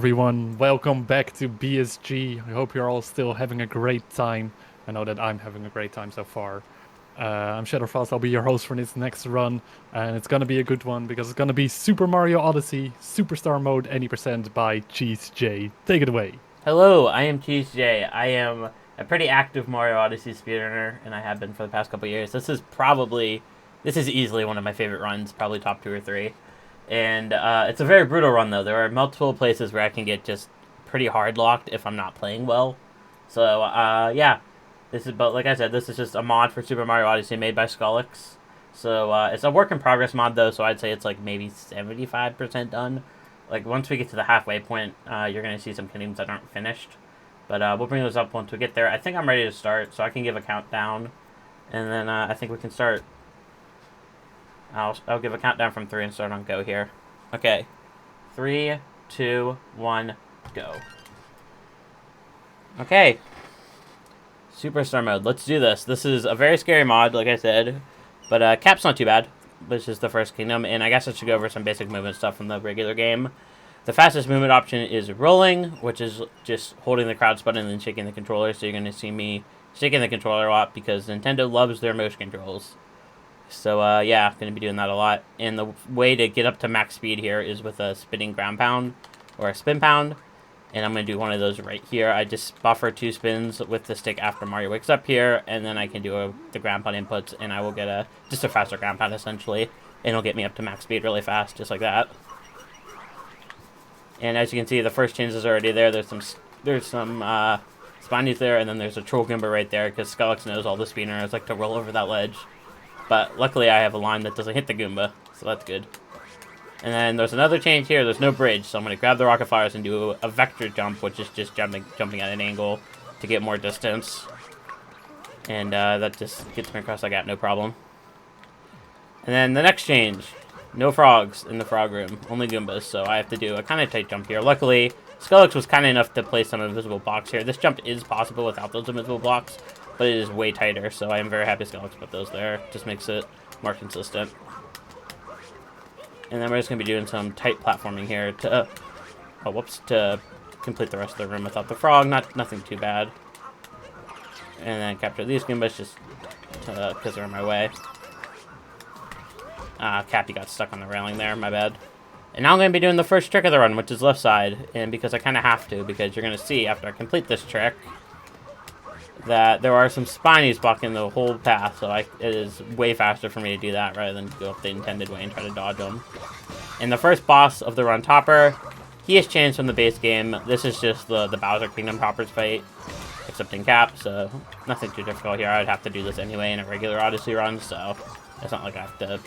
Everyone, welcome back to BSG. I hope you're all still having a great time. I know that I'm having a great time so far. I'm Shadowfrost, I'll be your host for this next run, and it's gonna be a good one because it's gonna be Super Mario Odyssey, Superstar Mode any percent by CheeseJay. Take it away. Hello, I am CheeseJay. I am a pretty active Mario Odyssey speedrunner, and I have been for the past couple years. This is easily one of my favorite runs, probably top 2 or 3. And it's a very brutal run, though. There are multiple places where I can get just pretty hard locked if I'm not playing well. So, yeah. But like I said, this is just a mod for Super Mario Odyssey made by Skullix. So, it's a work in progress mod, though, so I'd say it's like maybe 75% done. Like, once we get to the halfway point, you're going to see some kingdoms that aren't finished. But we'll bring those up once we get there. I think I'm ready to start, so I can give a countdown. And then I think we can start. I'll give a countdown from 3 and start on go here. Okay. 3, 2, 1, go. Okay. Superstar mode. Let's do this. This is a very scary mod, like I said. But Cap's not too bad. This is the first kingdom, and I guess I should go over some basic movement stuff from the regular game. The fastest movement option is rolling, which is just holding the crouch button and then shaking the controller. So you're going to see me shaking the controller a lot because Nintendo loves their motion controls. So, yeah, going to be doing that a lot. And the way to get up to max speed here is with a spinning ground pound or a spin pound. And I'm going to do one of those right here. I just buffer 2 spins with the stick after Mario wakes up here. And then I can do the ground pound inputs, and I will get just a faster ground pound, essentially. And it'll get me up to max speed really fast, just like that. And as you can see, the first change is already there. There's some spinies there, and then there's a troll Goomba right there, because Skullix knows all the speedrunners like to roll over that ledge. But luckily I have a line that doesn't hit the Goomba, so that's good. And then there's another change here. There's no bridge, so I'm going to grab the rocket flyers and do a vector jump, which is just jumping at an angle to get more distance. And that just gets me across the gap, no problem. And then the next change. No frogs in the frog room, only Goombas, so I have to do a kind of tight jump here. Luckily, Skullix was kind enough to place some invisible blocks here. This jump is possible without those invisible blocks, but it is way tighter, so I am very happy Skullix put those there. Just makes it more consistent. And then we're just going to be doing some tight platforming here to complete the rest of the room without the frog. Nothing too bad. And then capture these Goombas just because they're in my way. Cappy got stuck on the railing there, my bad. And now I'm going to be doing the first trick of the run, which is left side. And because I kind of have to, because you're going to see after I complete this trick that there are some spinies blocking the whole path. So it is way faster for me to do that rather than go up the intended way and try to dodge them. And the first boss of the run, Topper, he has changed from the base game. This is just the Bowser Kingdom Toppers fight, except in Cap. So nothing too difficult here. I'd have to do this anyway in a regular Odyssey run, so it's not like I have to...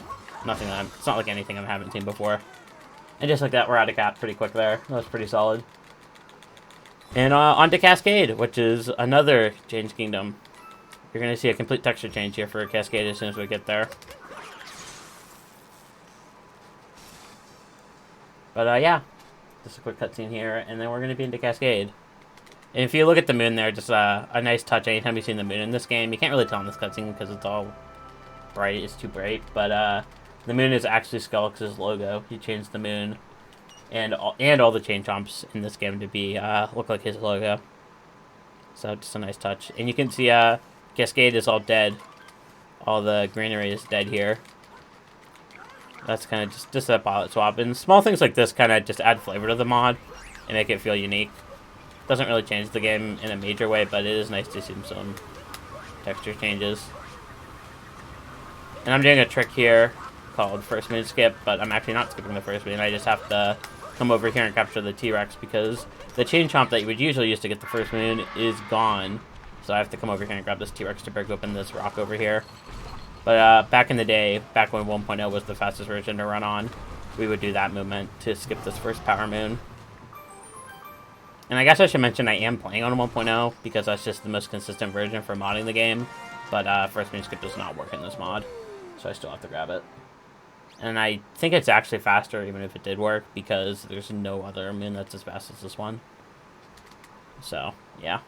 it's not like anything I haven't seen before. And just like that, we're out of Cap pretty quick there. That was pretty solid. And on to Cascade, which is another change kingdom. You're going to see a complete texture change here for Cascade as soon as we get there. But yeah, just a quick cutscene here, and then we're going to be into Cascade. And if you look at the moon there, just a nice touch anytime you've seen the moon in this game. You can't really tell in this cutscene because it's all bright, it's too bright, but the moon is actually Skullix's logo. He changed the moon and all the chain chomps in this game to be look like his logo. So just a nice touch. And you can see Cascade is all dead. All the greenery is dead here. That's kind of just a pilot swap. And small things like this kind of just add flavor to the mod and make it feel unique. Doesn't really change the game in a major way, but it is nice to see some texture changes. And I'm doing a trick here called first moon skip, but I'm actually not skipping the first moon. I just have to come over here and capture the T-Rex because the chain chomp that you would usually use to get the first moon is gone. So I have to come over here and grab this T-Rex to break open this rock over here. But back in the day, back when 1.0 was the fastest version to run on, we would do that movement to skip this first power moon. And I guess I should mention I am playing on 1.0 because that's just the most consistent version for modding the game. But first moon skip does not work in this mod. So I still have to grab it. And I think it's actually faster even if it did work because there's no other moon that's as fast as this one. So, yeah.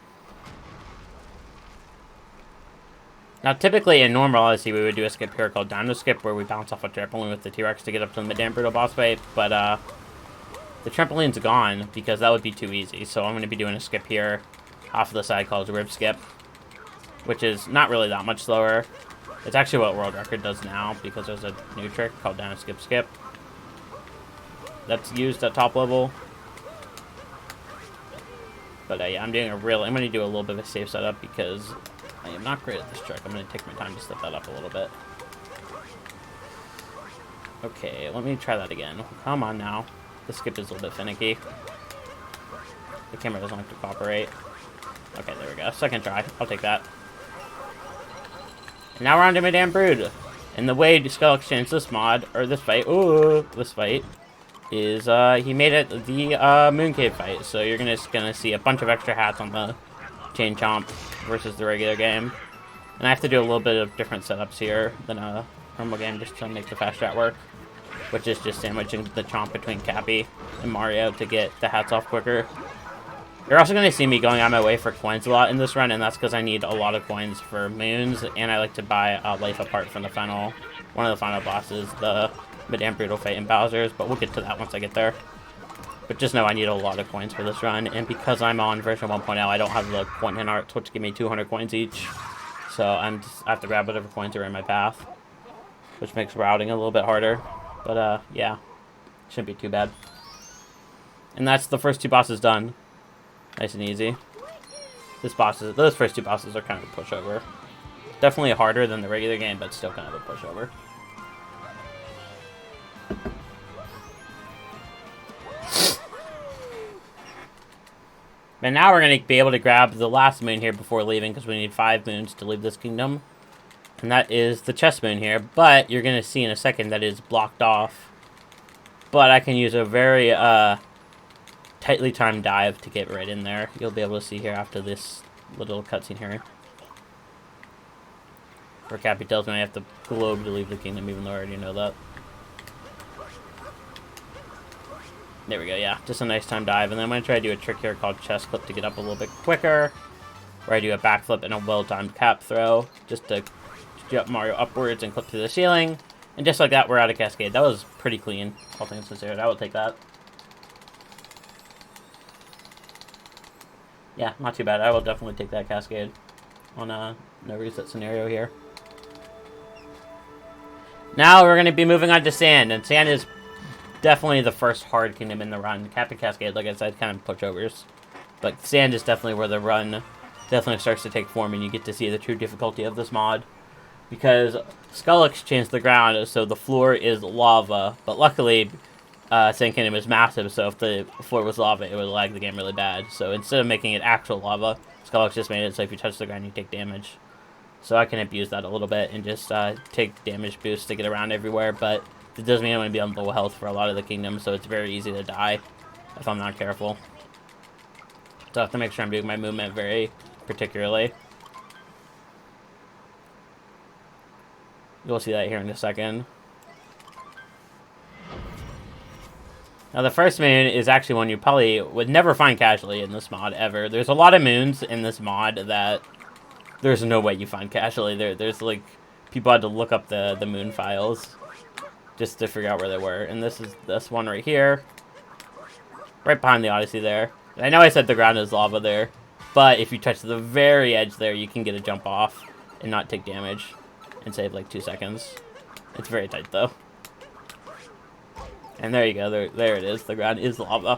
Now, typically in normal Odyssey, we would do a skip here called Dino Skip where we bounce off a trampoline with the T-Rex to get up to the mid-damn brutal boss fight. But The trampoline's gone because that would be too easy. So I'm going to be doing a skip here off the side called rib skip, which is not really that much slower. It's actually what world record does now because there's a new trick called down skip skip that's used at top level. But yeah, I'm going to do a little bit of a safe setup because I am not great at this trick. I'm going to take my time to step that up a little bit. Okay, let me try that again. Come on now. The skip is a little bit finicky. The camera doesn't like to cooperate. Okay, there we go. Second try. I'll take that. And now we're on to Madame Brood. And the way Skull changed this mod, or this fight, is he made it the Mooncave fight. So you're just gonna see a bunch of extra hats on the Chain Chomp versus the regular game. And I have to do a little bit of different setups here than a normal game just to make the fast strat work. Which is just sandwiching the Chomp between Cappy and Mario to get the hats off quicker. You're also going to see me going on my way for coins a lot in this run, and that's because I need a lot of coins for moons, and I like to buy life apart from one of the final bosses, the Madame Brutal fight in Bowser's, but we'll get to that once I get there. But just know I need a lot of coins for this run, and because I'm on version 1.0, I don't have the coin hand arts, which give me 200 coins each. So I have to grab whatever coins are in my path, which makes routing a little bit harder. But yeah, shouldn't be too bad. And that's the first two bosses done. Nice and easy. Those first two bosses are kind of a pushover. Definitely harder than the regular game, but still kind of a pushover. And now we're going to be able to grab the last moon here before leaving, because we need 5 moons to leave this kingdom. And that is the chest moon here, but you're going to see in a second that it's blocked off. But I can use a very tightly timed dive to get right in there. You'll be able to see here after this little cutscene here. Where Cappy tells me I have to globe to leave the kingdom, even though I already know that. There we go, yeah. Just a nice time dive. And then I'm going to try to do a trick here called chest clip to get up a little bit quicker. Where I do a backflip and a well-timed cap throw. Just to jump Mario upwards and clip to the ceiling. And just like that, we're out of Cascade. That was pretty clean, all things considered. I will take that. Yeah, not too bad. I will definitely take that Cascade on a no reset scenario here. Now we're going to be moving on to Sand. And Sand is definitely the first hard kingdom in the run. Captain Cascade, like I said, kind of pushovers. But Sand is definitely where the run definitely starts to take form and you get to see the true difficulty of this mod. Because Skullix changed the ground, so the floor is lava. But luckily, Sand Kingdom is massive, so if the floor was lava, it would lag the game really bad. So instead of making it actual lava, Skullix just made it so if you touch the ground, you take damage. So I can abuse that a little bit and just take damage boosts to get around everywhere. But it does mean I'm going to be on low health for a lot of the kingdom, so it's very easy to die if I'm not careful. So I have to make sure I'm doing my movement very particularly. You'll see that here in a second. Now the first moon is actually one you probably would never find casually in this mod ever. There's a lot of moons in this mod that there's no way you find casually. There's like, people had to look up the moon files just to figure out where they were. And this is this one right here. Right behind the Odyssey there. I know I said the ground is lava there, but if you touch the very edge there, you can get a jump off and not take damage. And save like 2 seconds. It's very tight though. And there you go, there it is. The ground is lava.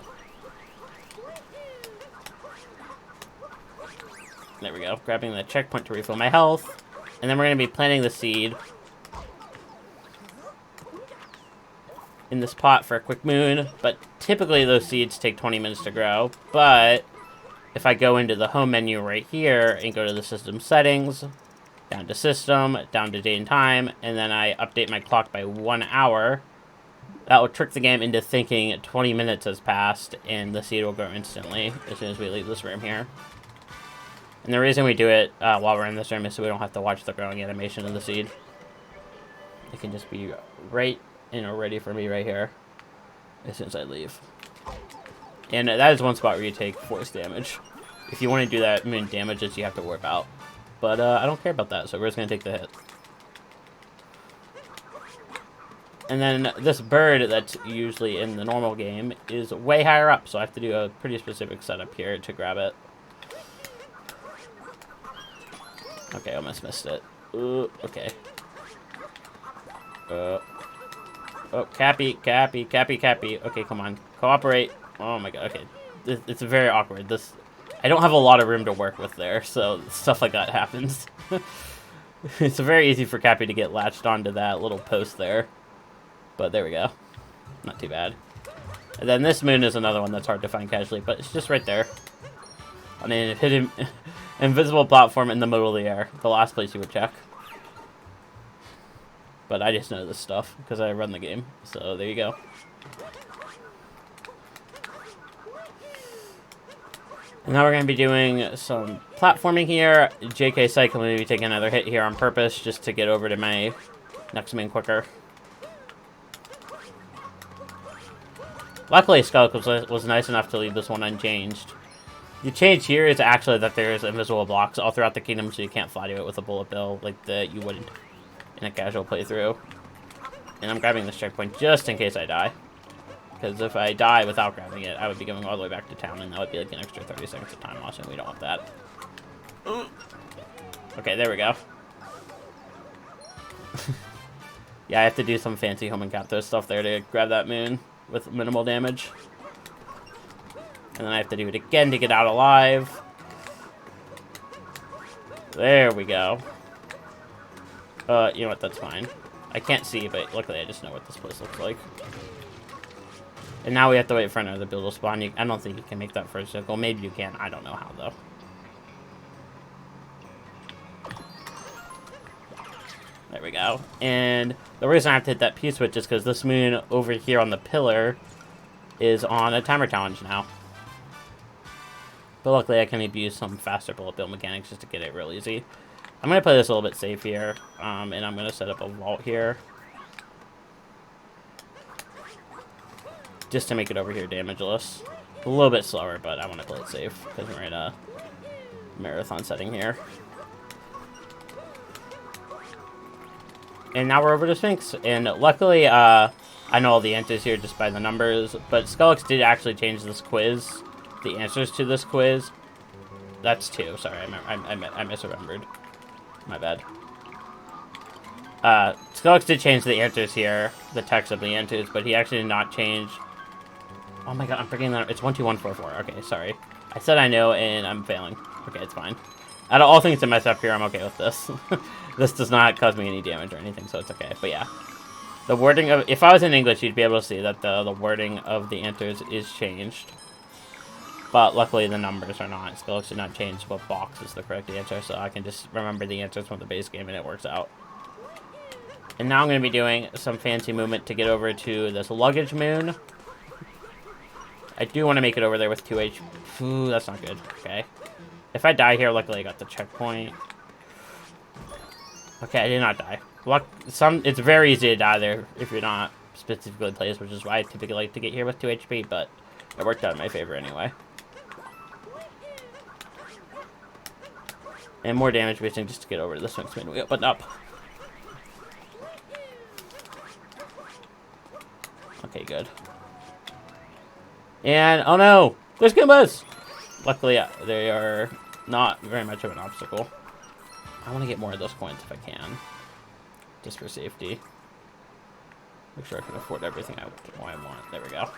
There we go, grabbing the checkpoint to refill my health. And then we're going to be planting the seed in this pot for a quick moon. But typically those seeds take 20 minutes to grow. But if I go into the home menu right here and go to the system settings, down to system, down to date and time, and then I update my clock by 1 hour. That will trick the game into thinking 20 minutes has passed, and the seed will grow instantly as soon as we leave this room here. And the reason we do it while we're in this room is so we don't have to watch the growing animation of the seed. It can just be right, ready for me right here as soon as I leave. And that is one spot where you take force damage. If you want to do that, moon damages, you have to warp out. But I don't care about that, so we're just going to take the hit. And then this bird that's usually in the normal game is way higher up, so I have to do a pretty specific setup here to grab it. Okay, almost missed it. Okay. Oh, Cappy. Okay, come on. Cooperate. Oh my god, okay. It's very awkward. I don't have a lot of room to work with there, so stuff like that happens. It's very easy for Cappy to get latched onto that little post there. But there we go. Not too bad. And then this moon is another one that's hard to find casually, but it's just right there. On an hidden, invisible platform in the middle of the air. The last place you would check. But I just know this stuff because I run the game. So there you go. And now we're going to be doing some platforming here. JK Cycle may be taking another hit here on purpose just to get over to my next main quicker. Luckily, Skeleton was nice enough to leave this one unchanged. The change here is actually that there's invisible blocks all throughout the kingdom, so you can't fly to it with a bullet bill like you would in a casual playthrough. And I'm grabbing this checkpoint just in case I die. Because if I die without grabbing it, I would be going all the way back to town, and that would be like an extra 30 seconds of time loss, and we don't want that. Okay, there we go. Yeah, I have to do some fancy home encounter stuff there to grab that moon with minimal damage. And then I have to do it again to get out alive. There we go. You know what, that's fine. I can't see, but luckily I just know what this place looks like. And now we have to wait for another build to spawn. I don't think you can make that first circle. Maybe you can. I don't know how, though. There we go. And the reason I have to hit that P-switch is because this moon over here on the pillar is on a timer challenge now. But luckily I can use some faster bullet bill mechanics just to get it real easy. I'm going to play this a little bit safe here. And I'm going to set up a vault here. Just to make it over here damageless. A little bit slower, but I want to play it safe because we're in a marathon setting here. And now we're over to Sphinx. And luckily, I know all the answers here just by the numbers, but Skellex did actually change this quiz. The answers to this quiz. That's 2. Sorry, I misremembered. My bad. Skellex did change the answers here, the text of the answers, but he actually did not change. Oh my god, I'm forgetting that. It's 12144. Okay, sorry. I said I know, and I'm failing. Okay, it's fine. Out of all things to mess up here, I'm okay with this. This does not cause me any damage or anything, so it's okay. But yeah. The wording of... If I was in English, you'd be able to see that the wording of the answers is changed. But luckily, the numbers are not. Skellex did not change what box is the correct answer, so I can just remember the answers from the base game, and it works out. And now I'm going to be doing some fancy movement to get over to this luggage moon. I do want to make it over there with 2 HP. Ooh, that's not good. Okay. If I die here, luckily I got the checkpoint. Okay, I did not die. It's very easy to die there if you're not specifically placed, which is why I typically like to get here with 2 HP, but it worked out in my favor anyway. And more damage boosting just to get over to the Sphinx moon. We opened up. Okay, good. And, oh no! There's Goombas! Luckily, they are not very much of an obstacle. I want to get more of those coins if I can. Just for safety. Make sure I can afford everything I want. There we go.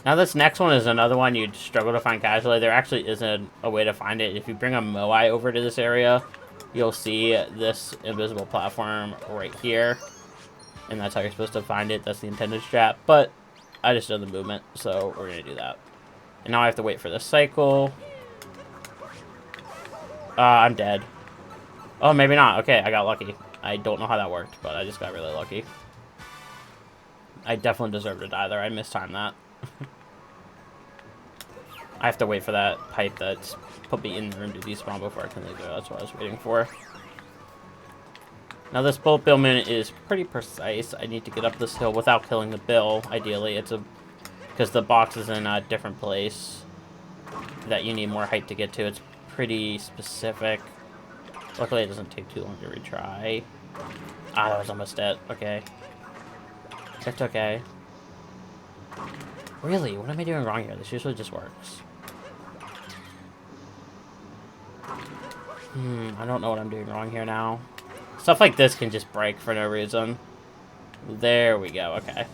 Now this next one is another one you'd struggle to find casually. There actually isn't a way to find it. If you bring a Moai over to this area, you'll see this invisible platform right here. And that's how you're supposed to find it. That's the intended strat. But I just know the movement, so we're going to do that. And now I have to wait for this cycle. I'm dead. Oh, maybe not. Okay, I got lucky. I don't know how that worked, but I just got really lucky. I definitely deserve to die there. I mistimed that. I have to wait for that pipe that's put me in the room to despawn before I can leave there. That's what I was waiting for. Now this bullet bill minute is pretty precise. I need to get up this hill without killing the bill. Ideally, because the box is in a different place that you need more height to get to. It's pretty specific. Luckily, it doesn't take too long to retry. Ah, that was almost it. Okay. It's okay. Really? What am I doing wrong here? This usually just works. I don't know what I'm doing wrong here now. Stuff like this can just break for no reason. There we go. Okay.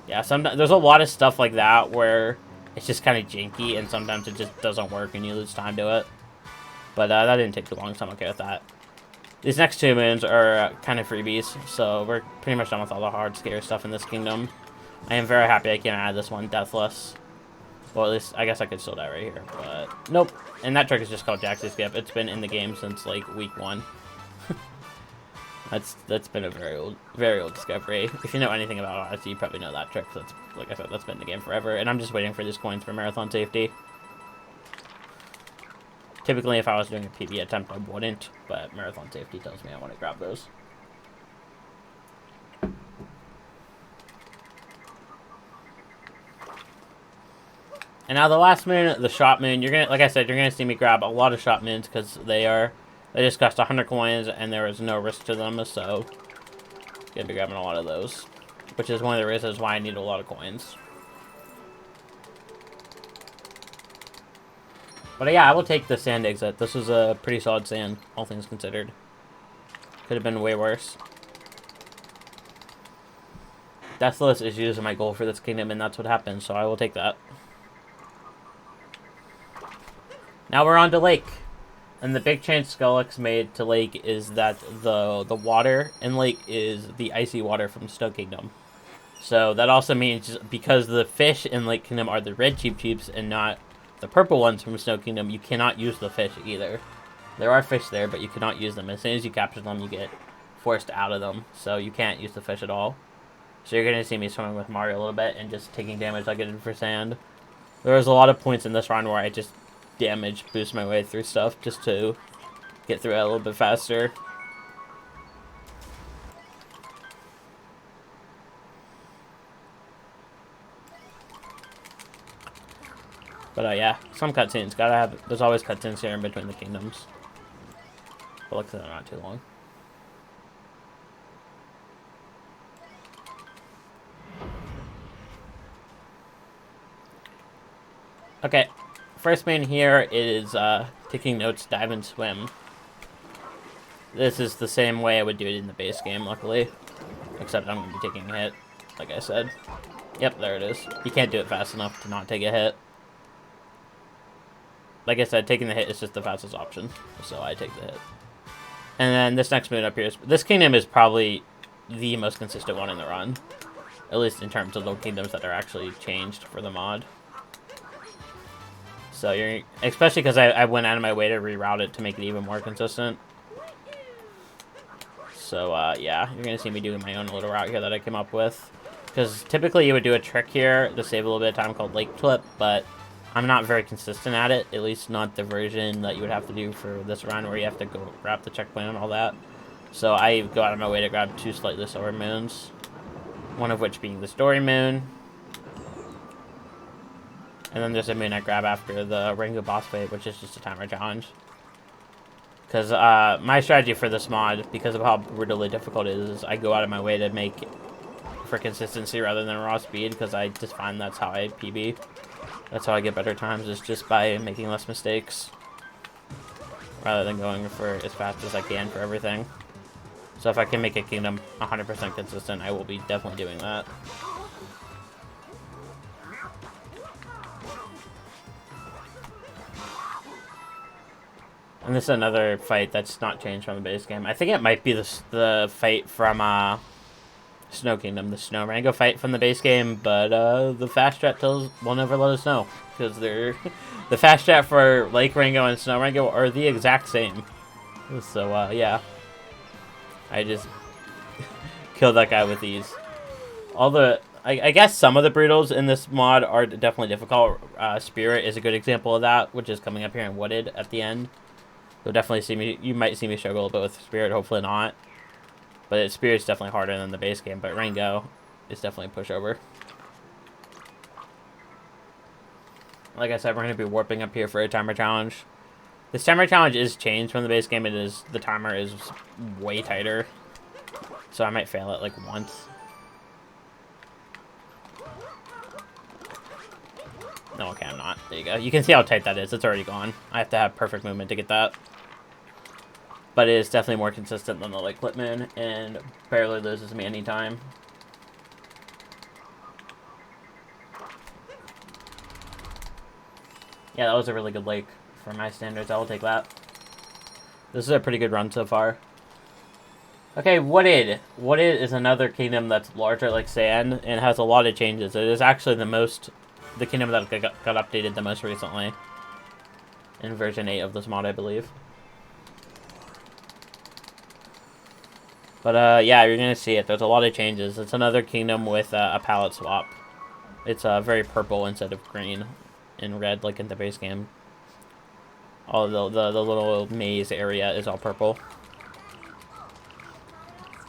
Yeah, sometimes there's a lot of stuff like that where it's just kind of janky, and sometimes it just doesn't work and you lose time to it. But that didn't take too long, so I'm okay with that. These next 2 moons are kind of freebies, so we're pretty much done with all the hard, scary stuff in this kingdom. I am very happy I can add this one, Deathless. Well, at least, I guess I could still die right here, but nope. And that trick is just called Jaxie Skip. It's been in the game since, like, week 1. That's been a very old discovery. If you know anything about Odyssey, you probably know that trick. That's, like I said, that's been in the game forever. And I'm just waiting for these coins for marathon safety. Typically, if I was doing a PB attempt, I wouldn't, but marathon safety tells me I want to grab those. And now the last moon, the shot moon, you're gonna, like I said, you're gonna see me grab a lot of shot moons because they just cost 100 coins and there is no risk to them, so gonna be grabbing a lot of those, which is one of the reasons why I need a lot of coins. But yeah, I will take the sand exit. This was a pretty solid sand, all things considered. Could have been way worse. Deathless is usually my goal for this kingdom, and that's what happened, so I will take that. Now we're on to Lake. And the big change Skellex made to Lake is that the water in Lake is the icy water from Snow Kingdom. So that also means, because the fish in Lake Kingdom are the red Cheep Cheeps and not the purple ones from Snow Kingdom, you cannot use the fish either. There are fish there, but you cannot use them. As soon as you capture them, you get forced out of them. So you can't use the fish at all. So you're going to see me swimming with Mario a little bit and just taking damage like I did for sand. There was a lot of points in this run where I just damage boost my way through stuff just to get through it a little bit faster. But yeah, some cutscenes. There's always cutscenes here in between the kingdoms. But luckily they're not too long. Okay, first main here is taking notes, dive, and swim. This is the same way I would do it in the base game, luckily. Except I'm going to be taking a hit, like I said. Yep, there it is. You can't do it fast enough to not take a hit. Like I said, taking the hit is just the fastest option, so I take the hit. And then this next moon up here, this kingdom is probably the most consistent one in the run. At least in terms of the kingdoms that are actually changed for the mod. So you're, especially because I went out of my way to reroute it to make it even more consistent. So yeah, you're gonna see me doing my own little route here that I came up with. Because typically you would do a trick here to save a little bit of time called Lake Flip, but I'm not very consistent at it. At least not the version that you would have to do for this run, where you have to go grab the checkpoint and all that. So I go out of my way to grab 2 slightly slower moons. One of which being the story moon. And then there's a moon I grab after the Ringo boss fight, which is just a timer challenge. Because my strategy for this mod, because of how brutally difficult it is I go out of my way to make for consistency rather than raw speed, because I just find that's how I PB. That's how I get better times, is just by making less mistakes. Rather than going for as fast as I can for everything. So if I can make a kingdom 100% consistent, I will be definitely doing that. And this is another fight that's not changed from the base game. I think it might be the fight from Snow Kingdom, the Snow Rango fight from the base game, but the fast chat will never let us know, because they're the fast chat for Lake Rango and Snow Rango are the exact same. So yeah, I just killed that guy with these. I guess some of the brutals in this mod are definitely difficult. Spirit is a good example of that, which is coming up here in Wooded at the end. You'll definitely see me. You might see me struggle a little bit with Spirit. Hopefully not. But Spirit's definitely harder than the base game. But Rango is definitely a pushover. Like I said, we're going to be warping up here for a timer challenge. This timer challenge is changed from the base game. The timer is way tighter. So I might fail it like once. No, okay, I'm not. There you go. You can see how tight that is. It's already gone. I have to have perfect movement to get that. But it is definitely more consistent than the light clip moon, and barely loses me any time. Yeah, that was a really good lake for my standards. I will take that. This is a pretty good run so far. Okay, Wooded. Wooded is another kingdom that's larger like sand and has a lot of changes. It is actually the kingdom that got updated the most recently. In version 8 of this mod, I believe. But, yeah, you're going to see it. There's a lot of changes. It's another kingdom with a palette swap. It's very purple instead of green and red like in the base game. All the little maze area is all purple.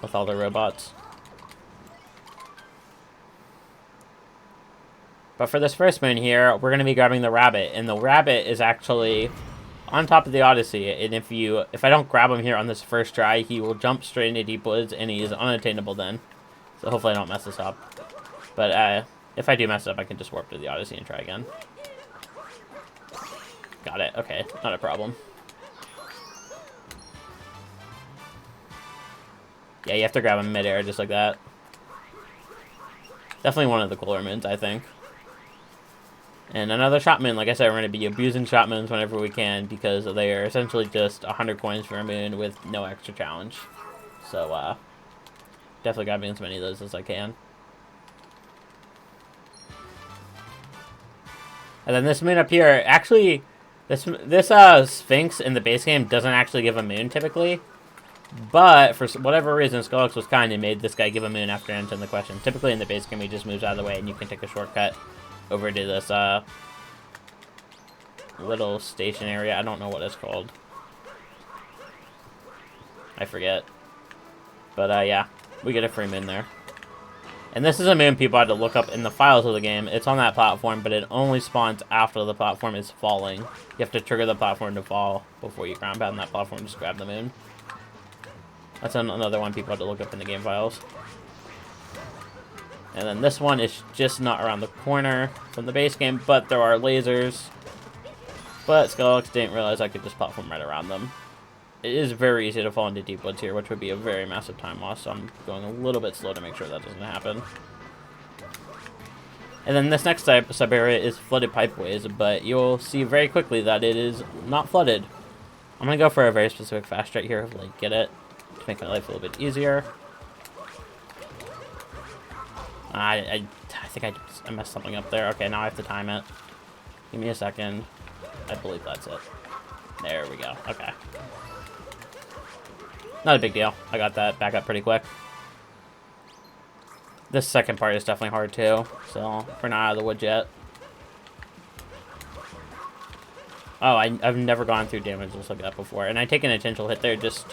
With all the robots. But for this first moon here, we're going to be grabbing the rabbit. And the rabbit is actually on top of the Odyssey. And if I don't grab him here on this first try, he will jump straight into deep woods and he is unattainable then. So hopefully I don't mess this up. But if I do mess it up, I can just warp to the Odyssey and try again. Got it. Okay, not a problem. Yeah, you have to grab him midair just like that. Definitely one of the cooler moons, I think. And another shot moon. Like I said, we're going to be abusing shot moons whenever we can because they are essentially just 100 coins for a moon with no extra challenge. So, definitely grabbing as many of those as I can. And then this moon up here, actually, this Sphinx in the base game doesn't actually give a moon typically. But for whatever reason, Skullux was kind and made this guy give a moon after answering the question. Typically in the base game, he just moves out of the way and you can take a shortcut over to this little station area. I don't know what it's called. I forget. But yeah, we get a free moon there. And this is a moon people had to look up in the files of the game. It's on that platform, but it only spawns after the platform is falling. You have to trigger the platform to fall before you ground pound that platform and just grab the moon. That's another one people had to look up in the game files. And then this one is just not around the corner from the base game, but there are lasers. But Skullux didn't realize I could just platform right around them. It is very easy to fall into deep woods here, which would be a very massive time loss, so I'm going a little bit slow to make sure that doesn't happen. And then this next sub-area is flooded pipeways, but you'll see very quickly that it is not flooded. I'm going to go for a very specific fast straight here, like get it. To make my life a little bit easier. I think I messed something up there. Okay, now I have to time it. Give me a second. I believe that's it. There we go. Okay. Not a big deal. I got that back up pretty quick. This second part is definitely hard too, so we're not out of the woods yet. Oh, I've never gone through damage just like that before, and I take an intentional hit there just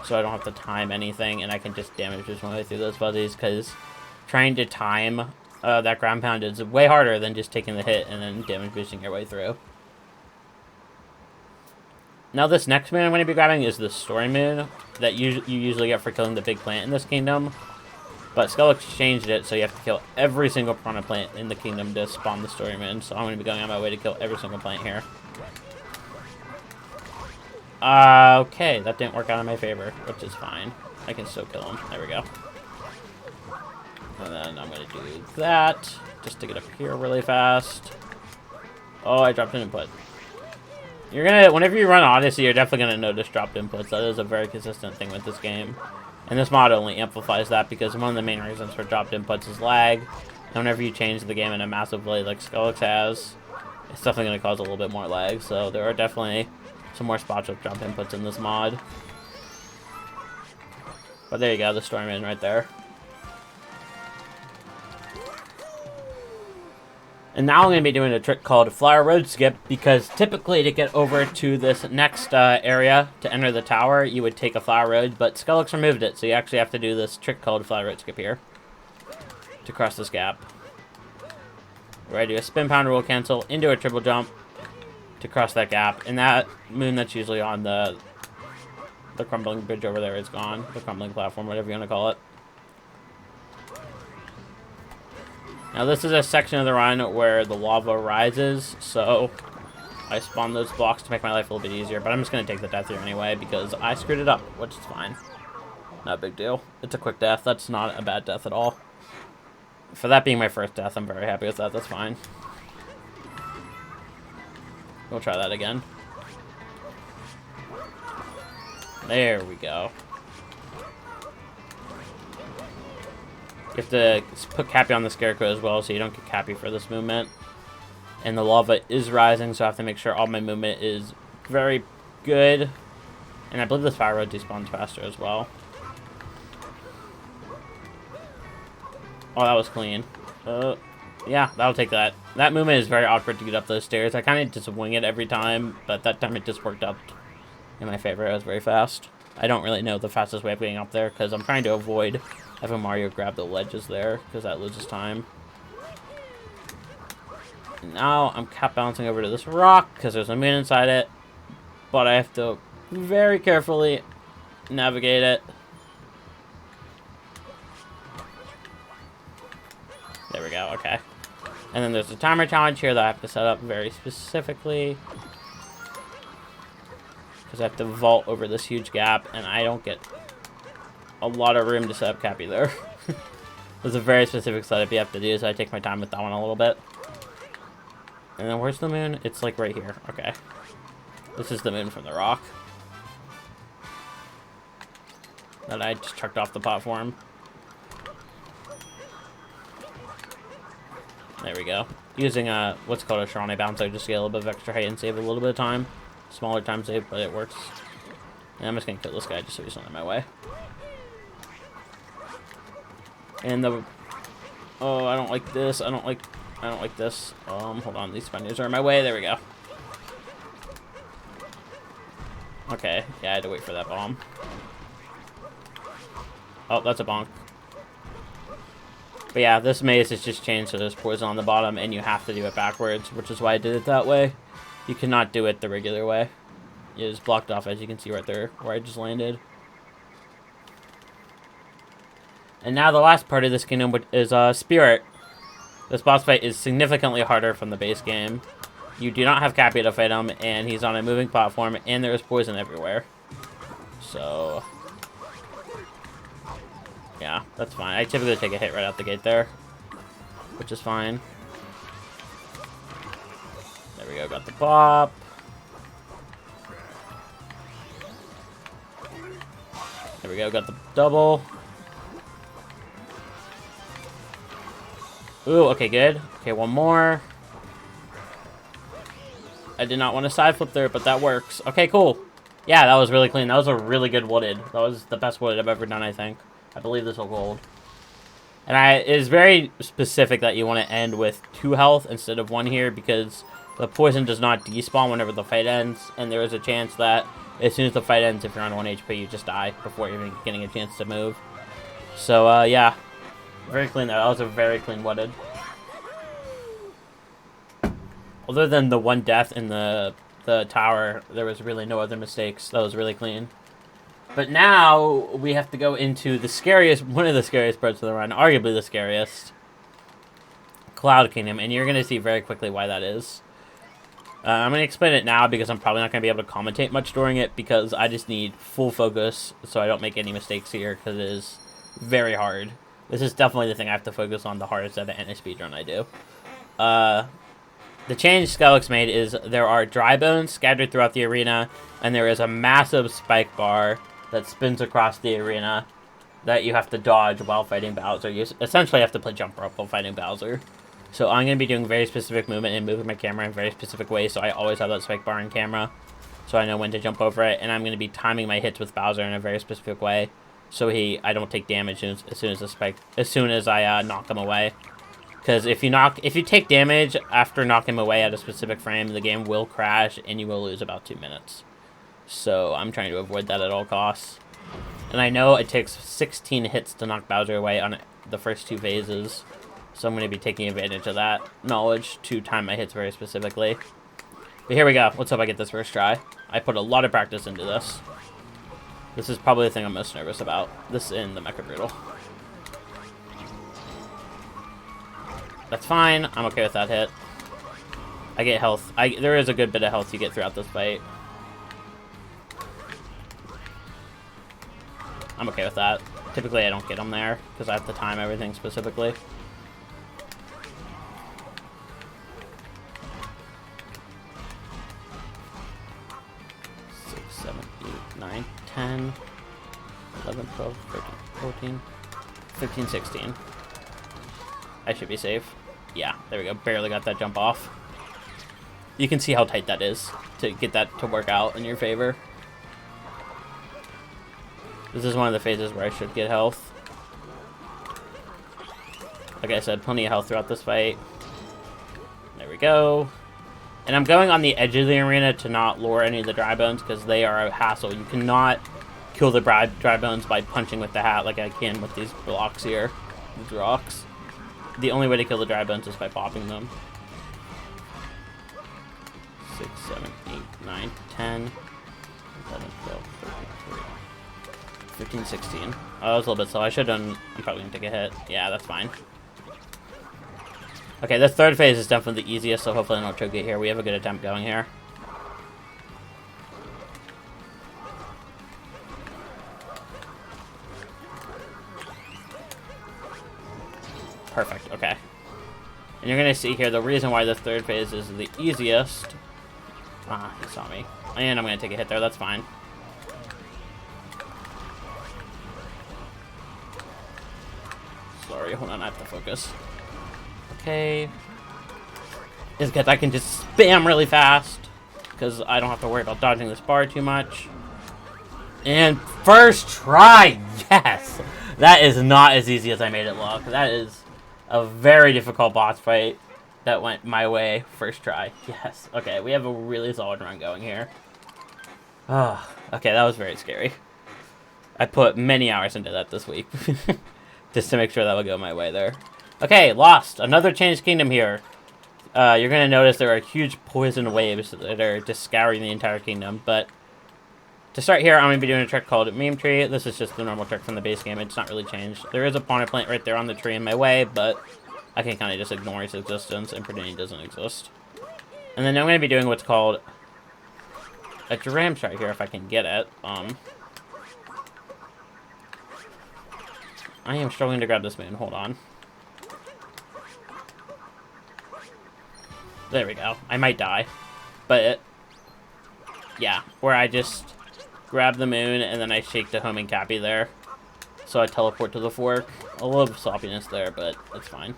so I don't have to time anything, and I can just damage just my way through those fuzzies, because trying to time that ground pound is way harder than just taking the hit and then damage boosting your way through. Now this next moon I'm going to be grabbing is the story moon that you usually get for killing the big plant in this kingdom. But Skullux changed it, so you have to kill every single piranha plant in the kingdom to spawn the story moon, so I'm going to be going on my way to kill every single plant here. Okay, that didn't work out in my favor, which is fine. I can still kill him. There we go. And then I'm going to do that, just to get up here really fast. Oh, I dropped an input. You're going to, whenever you run Odyssey, you're definitely going to notice dropped inputs. That is a very consistent thing with this game. And this mod only amplifies that, because one of the main reasons for dropped inputs is lag. And whenever you change the game in a massive way like Skullux has, it's definitely going to cause a little bit more lag. So there are definitely some more spots with drop inputs in this mod. But there you go, the Stormman right there. And now I'm going to be doing a trick called Flower Road Skip, because typically to get over to this next area to enter the tower, you would take a flower road, but Skullux removed it, so you actually have to do this trick called Flower Road Skip here to cross this gap. Where I do a spin pound roll cancel into a triple jump, to cross that gap. And that moon that's usually on the crumbling bridge over there is gone. The crumbling platform, whatever you want to call it. Now this is a section of the run where the lava rises, so I spawned those blocks to make my life a little bit easier, but I'm just going to take the death here anyway because I screwed it up, which is fine. Not a big deal. It's a quick death. That's not a bad death at all. For that being my first death, I'm very happy with that. That's fine. We'll try that again. There we go. You have to put Cappy on the Scarecrow as well so you don't get Cappy for this movement. And the lava is rising, so I have to make sure all my movement is very good. And I believe this fire road despawns faster as well. Oh, that was clean. Yeah, that'll take that. That movement is very awkward to get up those stairs. I kind of just wing it every time, but that time it just worked out in my favor. It was very fast. I don't really know the fastest way of getting up there because I'm trying to avoid having Mario grab the ledges there because that loses time. And now I'm cap bouncing over to this rock because there's a moon inside it, but I have to very carefully navigate it. There we go, okay. And then there's a timer challenge here that I have to set up very specifically. Because I have to vault over this huge gap, and I don't get a lot of room to set up Cappy there. There's a very specific setup you have to do, so I take my time with that one a little bit. And then where's the moon? It's like right here, okay. This is the moon from the rock. That I just chucked off the platform. There we go. Using what's called a Sharone bouncer just to get a little bit of extra height and save a little bit of time. Smaller time save, but it works. And I'm just gonna kill this guy just so he's not in my way. And the oh, I don't like this. I don't like this. Hold on, these spiders are in my way. There we go. Okay, yeah, I had to wait for that bomb. Oh, that's a bonk. But yeah, this maze is just changed so there's poison on the bottom, and you have to do it backwards, which is why I did it that way. You cannot do it the regular way. It is blocked off, as you can see right there, where I just landed. And now the last part of this kingdom is Spirit. This boss fight is significantly harder from the base game. You do not have Cappy to fight him, and he's on a moving platform, and there is poison everywhere. So yeah, that's fine. I typically take a hit right out the gate there, which is fine. There we go, got the pop. There we go, got the double. Ooh, okay, good. Okay, one more. I did not want to side flip there, but that works. Okay, cool. Yeah, that was really clean. That was a really good wooded. That was the best wooded I've ever done, I think. I believe this will hold. And it is very specific that you want to end with 2 health instead of 1 here because the poison does not despawn whenever the fight ends, and there is a chance that as soon as the fight ends, if you're on 1 HP, you just die before even getting a chance to move. So, yeah. Very clean there. That was a very clean wooded. Other than the 1 death in the tower, there was really no other mistakes. That was really clean. But now, we have to go into the scariest, one of the scariest parts of the run, arguably the scariest, Cloud Kingdom, and you're going to see very quickly why that is. I'm going to explain it now because I'm probably not going to be able to commentate much during it because I just need full focus so I don't make any mistakes here because it is very hard. This is definitely the thing I have to focus on the hardest out of any speedrun I do. The change Skellix made is there are dry bones scattered throughout the arena, and there is a massive spike bar that spins across the arena that you have to dodge while fighting Bowser. You essentially have to play jump rope while fighting Bowser. So I'm going to be doing very specific movement and moving my camera in very specific ways, so I always have that spike bar in camera, so I know when to jump over it, and I'm going to be timing my hits with Bowser in a very specific way, so I don't take damage as soon as I knock him away. Because if you take damage after knocking him away at a specific frame, the game will crash and you will lose about 2 minutes. So I'm trying to avoid that at all costs. And I know it takes 16 hits to knock Bowser away on the first 2 phases. So I'm going to be taking advantage of that knowledge to time my hits very specifically. But here we go. Let's hope I get this first try. I put a lot of practice into this. This is probably the thing I'm most nervous about. This in the Mecha Brutal. That's fine. I'm okay with that hit. I get health. There is a good bit of health you get throughout this fight. I'm okay with that. Typically, I don't get them there because I have to time everything specifically. Six, 7, 8, 9, 10, 11, 12, 13, 14, 15, 16. I should be safe. Yeah, there we go. Barely got that jump off. You can see how tight that is to get that to work out in your favor. This is one of the phases where I should get health. Like I said, plenty of health throughout this fight. There we go. And I'm going on the edge of the arena to not lure any of the dry bones because they are a hassle. You cannot kill the dry bones by punching with the hat like I can with these blocks here. These rocks. The only way to kill the dry bones is by popping them. 6, 7, 8, 9, 10, 11, 12, 13, 14, 15, 16. Oh, that was a little bit slow. I should have done... I'm probably going to take a hit. Yeah, that's fine. Okay, the third phase is definitely the easiest, so hopefully I don't choke it here. We have a good attempt going here. Perfect, okay. And you're going to see here the reason why the third phase is the easiest. Ah, he saw me. And I'm going to take a hit there, that's fine. Sorry, hold on, I have to focus. Okay. Is because I can just spam really fast. Because I don't have to worry about dodging this bar too much. And first try! Yes! That is not as easy as I made it look. That is a very difficult boss fight that went my way first try. Yes. Okay, we have a really solid run going here. Oh, okay, that was very scary. I put many hours into that this week. Just to make sure that would go my way there. Okay, Lost. Another changed kingdom here. You're going to notice there are huge poison waves that are just scouring the entire kingdom. But to start here, I'm going to be doing a trick called Meme Tree. This is just the normal trick from the base game. It's not really changed. There is a Pawn Plant right there on the tree in my way, but I can kind of just ignore its existence and pretend it doesn't exist. And then I'm going to be doing what's called a Dram Shot here, if I can get it. I am struggling to grab this moon. Hold on. There we go. I might die. But, yeah. Where I just grab the moon and then I shake the homing cappy there. So I teleport to the fork. A little bit of sloppiness there, but it's fine.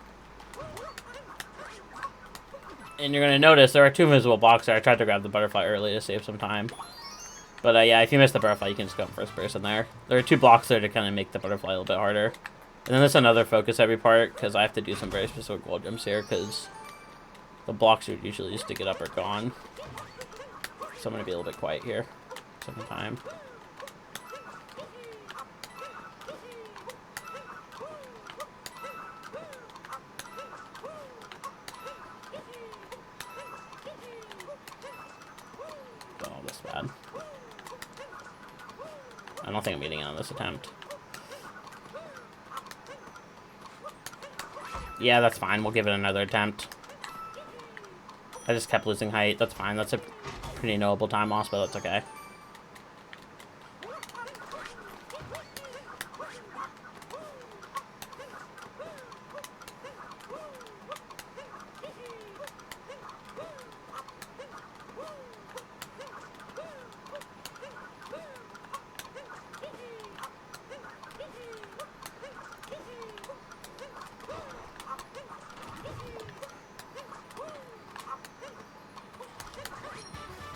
And you're going to notice there are two invisible blocks there. I tried to grab the butterfly early to save some time. But yeah, if you miss the butterfly, you can just go first person there. There are two blocks there to kind of make the butterfly a little bit harder. And then there's another focus every part, because I have to do some very specific wall jumps here, because the blocks you usually used to get up are gone. So I'm going to be a little bit quiet here. Some time. Oh, this bad. I don't think I'm getting it on this attempt. Yeah, that's fine. We'll give it another attempt. I just kept losing height. That's fine. That's a pretty knowable time loss, but that's okay.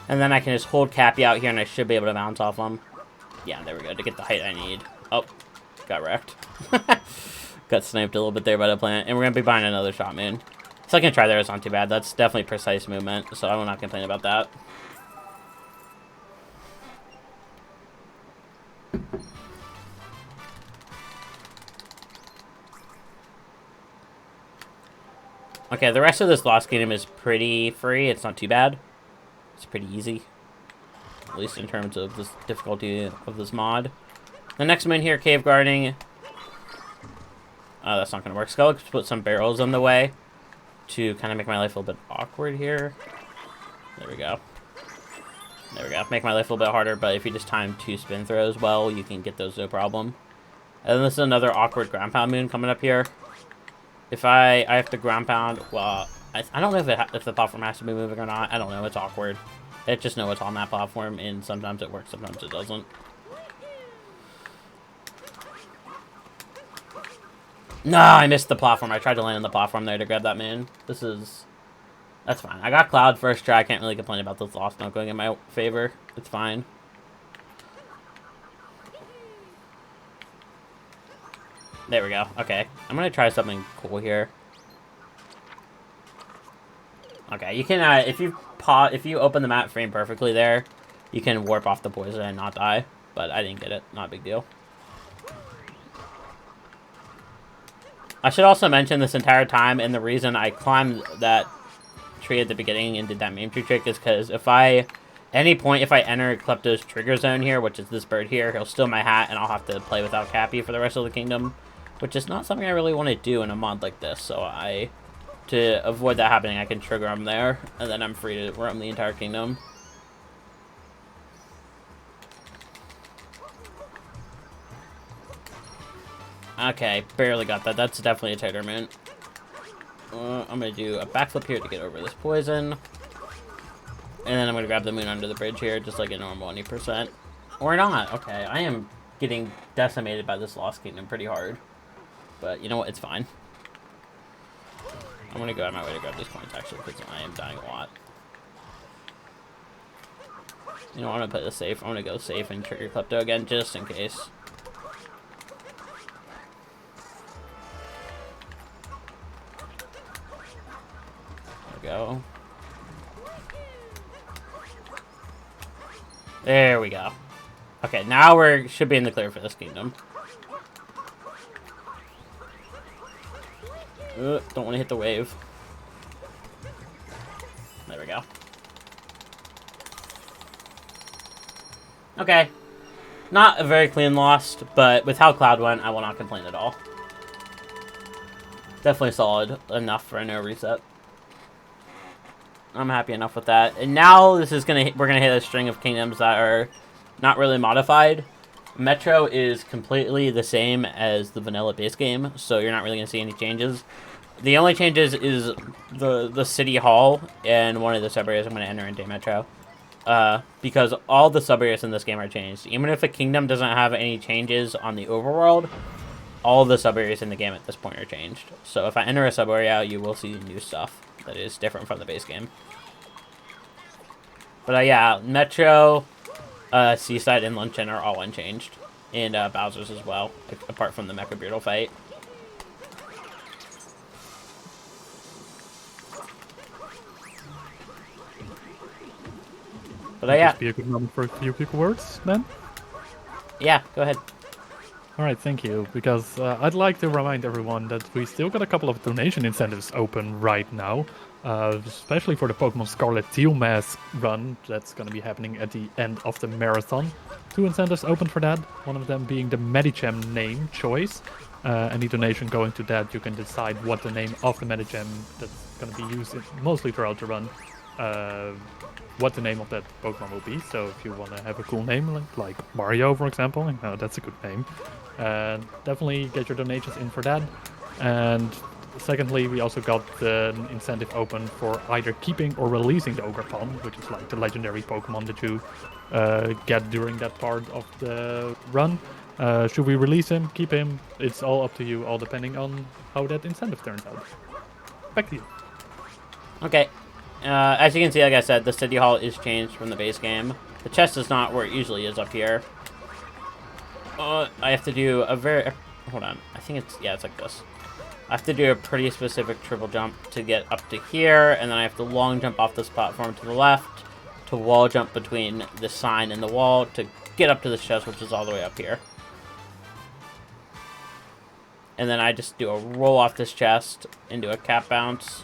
And then I can just hold Cappy out here and I should be able to bounce off him. Yeah, there we go, to get the height I need. Oh, got wrecked. Got sniped a little bit there by the plant. And we're going to be buying another shot moon. Second try there is not too bad. That's definitely precise movement, so I will not complain about that. Okay, the rest of this Lost Kingdom is pretty free. It's not too bad. It's pretty easy, at least in terms of the difficulty of this mod. The next main here, cave guarding. That's not going to work. Skellig put some barrels in the way to kind of make my life a little bit awkward here. There we go. There we go. Make my life a little bit harder, but if you just time 2 spin throws well, you can get those no problem. And then this is another awkward ground pound moon coming up here. If I have to ground pound, well, I don't know if the platform has to be moving or not. I don't know. It's awkward. I just know it's on that platform, and sometimes it works, sometimes it doesn't. No, I missed the platform. I tried to land on the platform there to grab that moon. That's fine. I got Cloud first try. I can't really complain about this loss not going in my favor. It's fine. There we go. Okay. I'm going to try something cool here. Okay, you can, if you open the map frame perfectly there, you can warp off the poison and not die. But I didn't get it. Not a big deal. I should also mention this entire time, and the reason I climbed that tree at the beginning and did that main tree trick is because if any point if I enter Klepto's trigger zone here, which is this bird here, he'll steal my hat and I'll have to play without Cappy for the rest of the kingdom, which is not something I really want to do in a mod like this. So to avoid that happening, I can trigger him there, and then I'm free to roam the entire kingdom. Okay, barely got that. That's definitely a tighter moon. I'm going to do a backflip here to get over this poison. And then I'm going to grab the moon under the bridge here, just like a normal 20%. Or not. Okay, I am getting decimated by this Lost Kingdom pretty hard. But you know what? It's fine. I'm going to go out of my way to grab these points, actually, because I am dying a lot. You know what? I'm going to play this safe. I'm going to go safe and trigger Klepto again, just in case. Go. There we go. Okay, now we should be in the clear for this kingdom. Don't want to hit the wave. There we go. Okay. Not a very clean loss, but with how Cloud went, I will not complain at all. Definitely solid enough for a no reset. I'm happy enough with that. And now this is we're gonna hit a string of kingdoms that are not really modified. Metro is completely the same as the vanilla base game, so you're not really gonna see any changes. The only changes is the city hall and one of the sub areas I'm gonna enter in Day Metro. Because all the sub areas in this game are changed. Even if a kingdom doesn't have any changes on the overworld, all the sub areas in the game at this point are changed. So if I enter a sub area, you will see new stuff that is different from the base game. But yeah, Metro, Seaside, and Luncheon are all unchanged. And Bowser's as well, apart from the Mecha Beardle fight. But yeah. Be a good moment for a few quick words, then? Yeah, go ahead. Alright, thank you, because I'd like to remind everyone that we still got a couple of donation incentives open right now, especially for the Pokemon Scarlet Teal Mask run that's going to be happening at the end of the marathon. 2 incentives open for that, one of them being the Medicham name choice. Any donation going to that, you can decide what the name of the Medicham that's going to be used mostly throughout the run, what the name of that Pokemon will be. So if you want to have a cool name, like Mario, for example, that's a good name. Definitely get your donations in for that. And secondly, we also got the incentive open for either keeping or releasing the Ogerpon, which is like the legendary Pokemon that you get during that part of the run. Should we release him, keep him? It's all up to you, all depending on how that incentive turns out. Back to you. Okay. As you can see, like I said, the City Hall is changed from the base game. The chest is not where it usually is up here. I have to do a very... Hold on. I think it's... Yeah, it's like this. I have to do a pretty specific triple jump to get up to here, and then I have to long jump off this platform to the left, to wall jump between the sign and the wall to get up to this chest, which is all the way up here. And then I just do a roll off this chest into a cap bounce,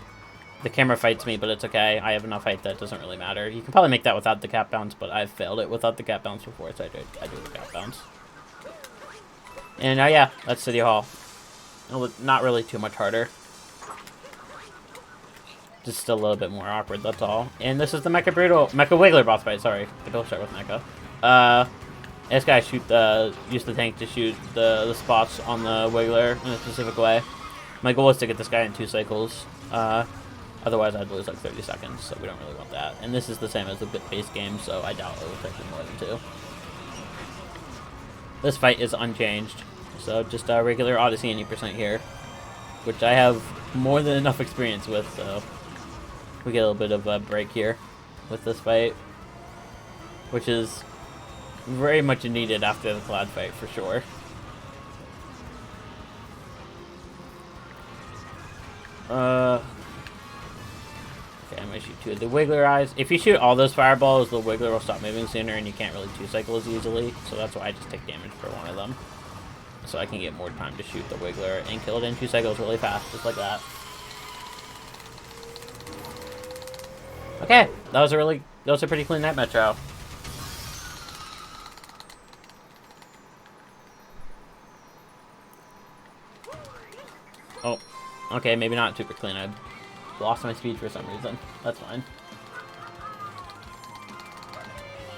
The camera fights me, but it's okay. I have enough height that doesn't really matter. You can probably make that without the cap bounce, but I've failed it without the cap bounce before, so I do the cap bounce. And yeah, that's City Hall. Not really too much harder. Just still a little bit more awkward, that's all. And this is the Mecha Wiggler boss fight, sorry. I don't start with Mecha. This guy use the tank to shoot the spots on the Wiggler in a specific way. My goal is to get this guy in 2 cycles. Otherwise, I'd lose like 30 seconds, so we don't really want that. And this is the same as the bit-based game, so I doubt it will take me more than 2. This fight is unchanged, so just regular Odyssey 80% here, which I have more than enough experience with, so we get a little bit of a break here with this fight, which is very much needed after the Cloud fight, for sure. Okay, I'm gonna shoot 2 of the Wiggler eyes. If you shoot all those fireballs, the Wiggler will stop moving sooner, and you can't really 2 cycle as easily. So that's why I just take damage for one of them, so I can get more time to shoot the Wiggler and kill it in 2 cycles really fast, just like that. Okay, that was a pretty clean night metro. Oh, okay, maybe not super clean. I lost my speed for some reason. That's fine.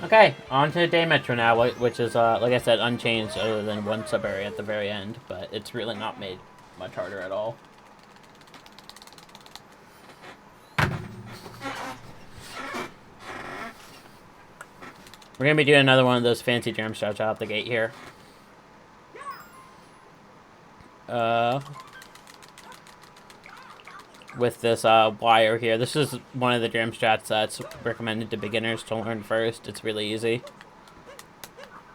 Okay, on to the day metro now, which is, like I said, unchanged other than 1 sub-area at the very end, but it's really not made much harder at all. We're going to be doing another one of those fancy jump shots out the gate here. With this wire here. This is one of the jam strats that's recommended to beginners to learn first. It's really easy.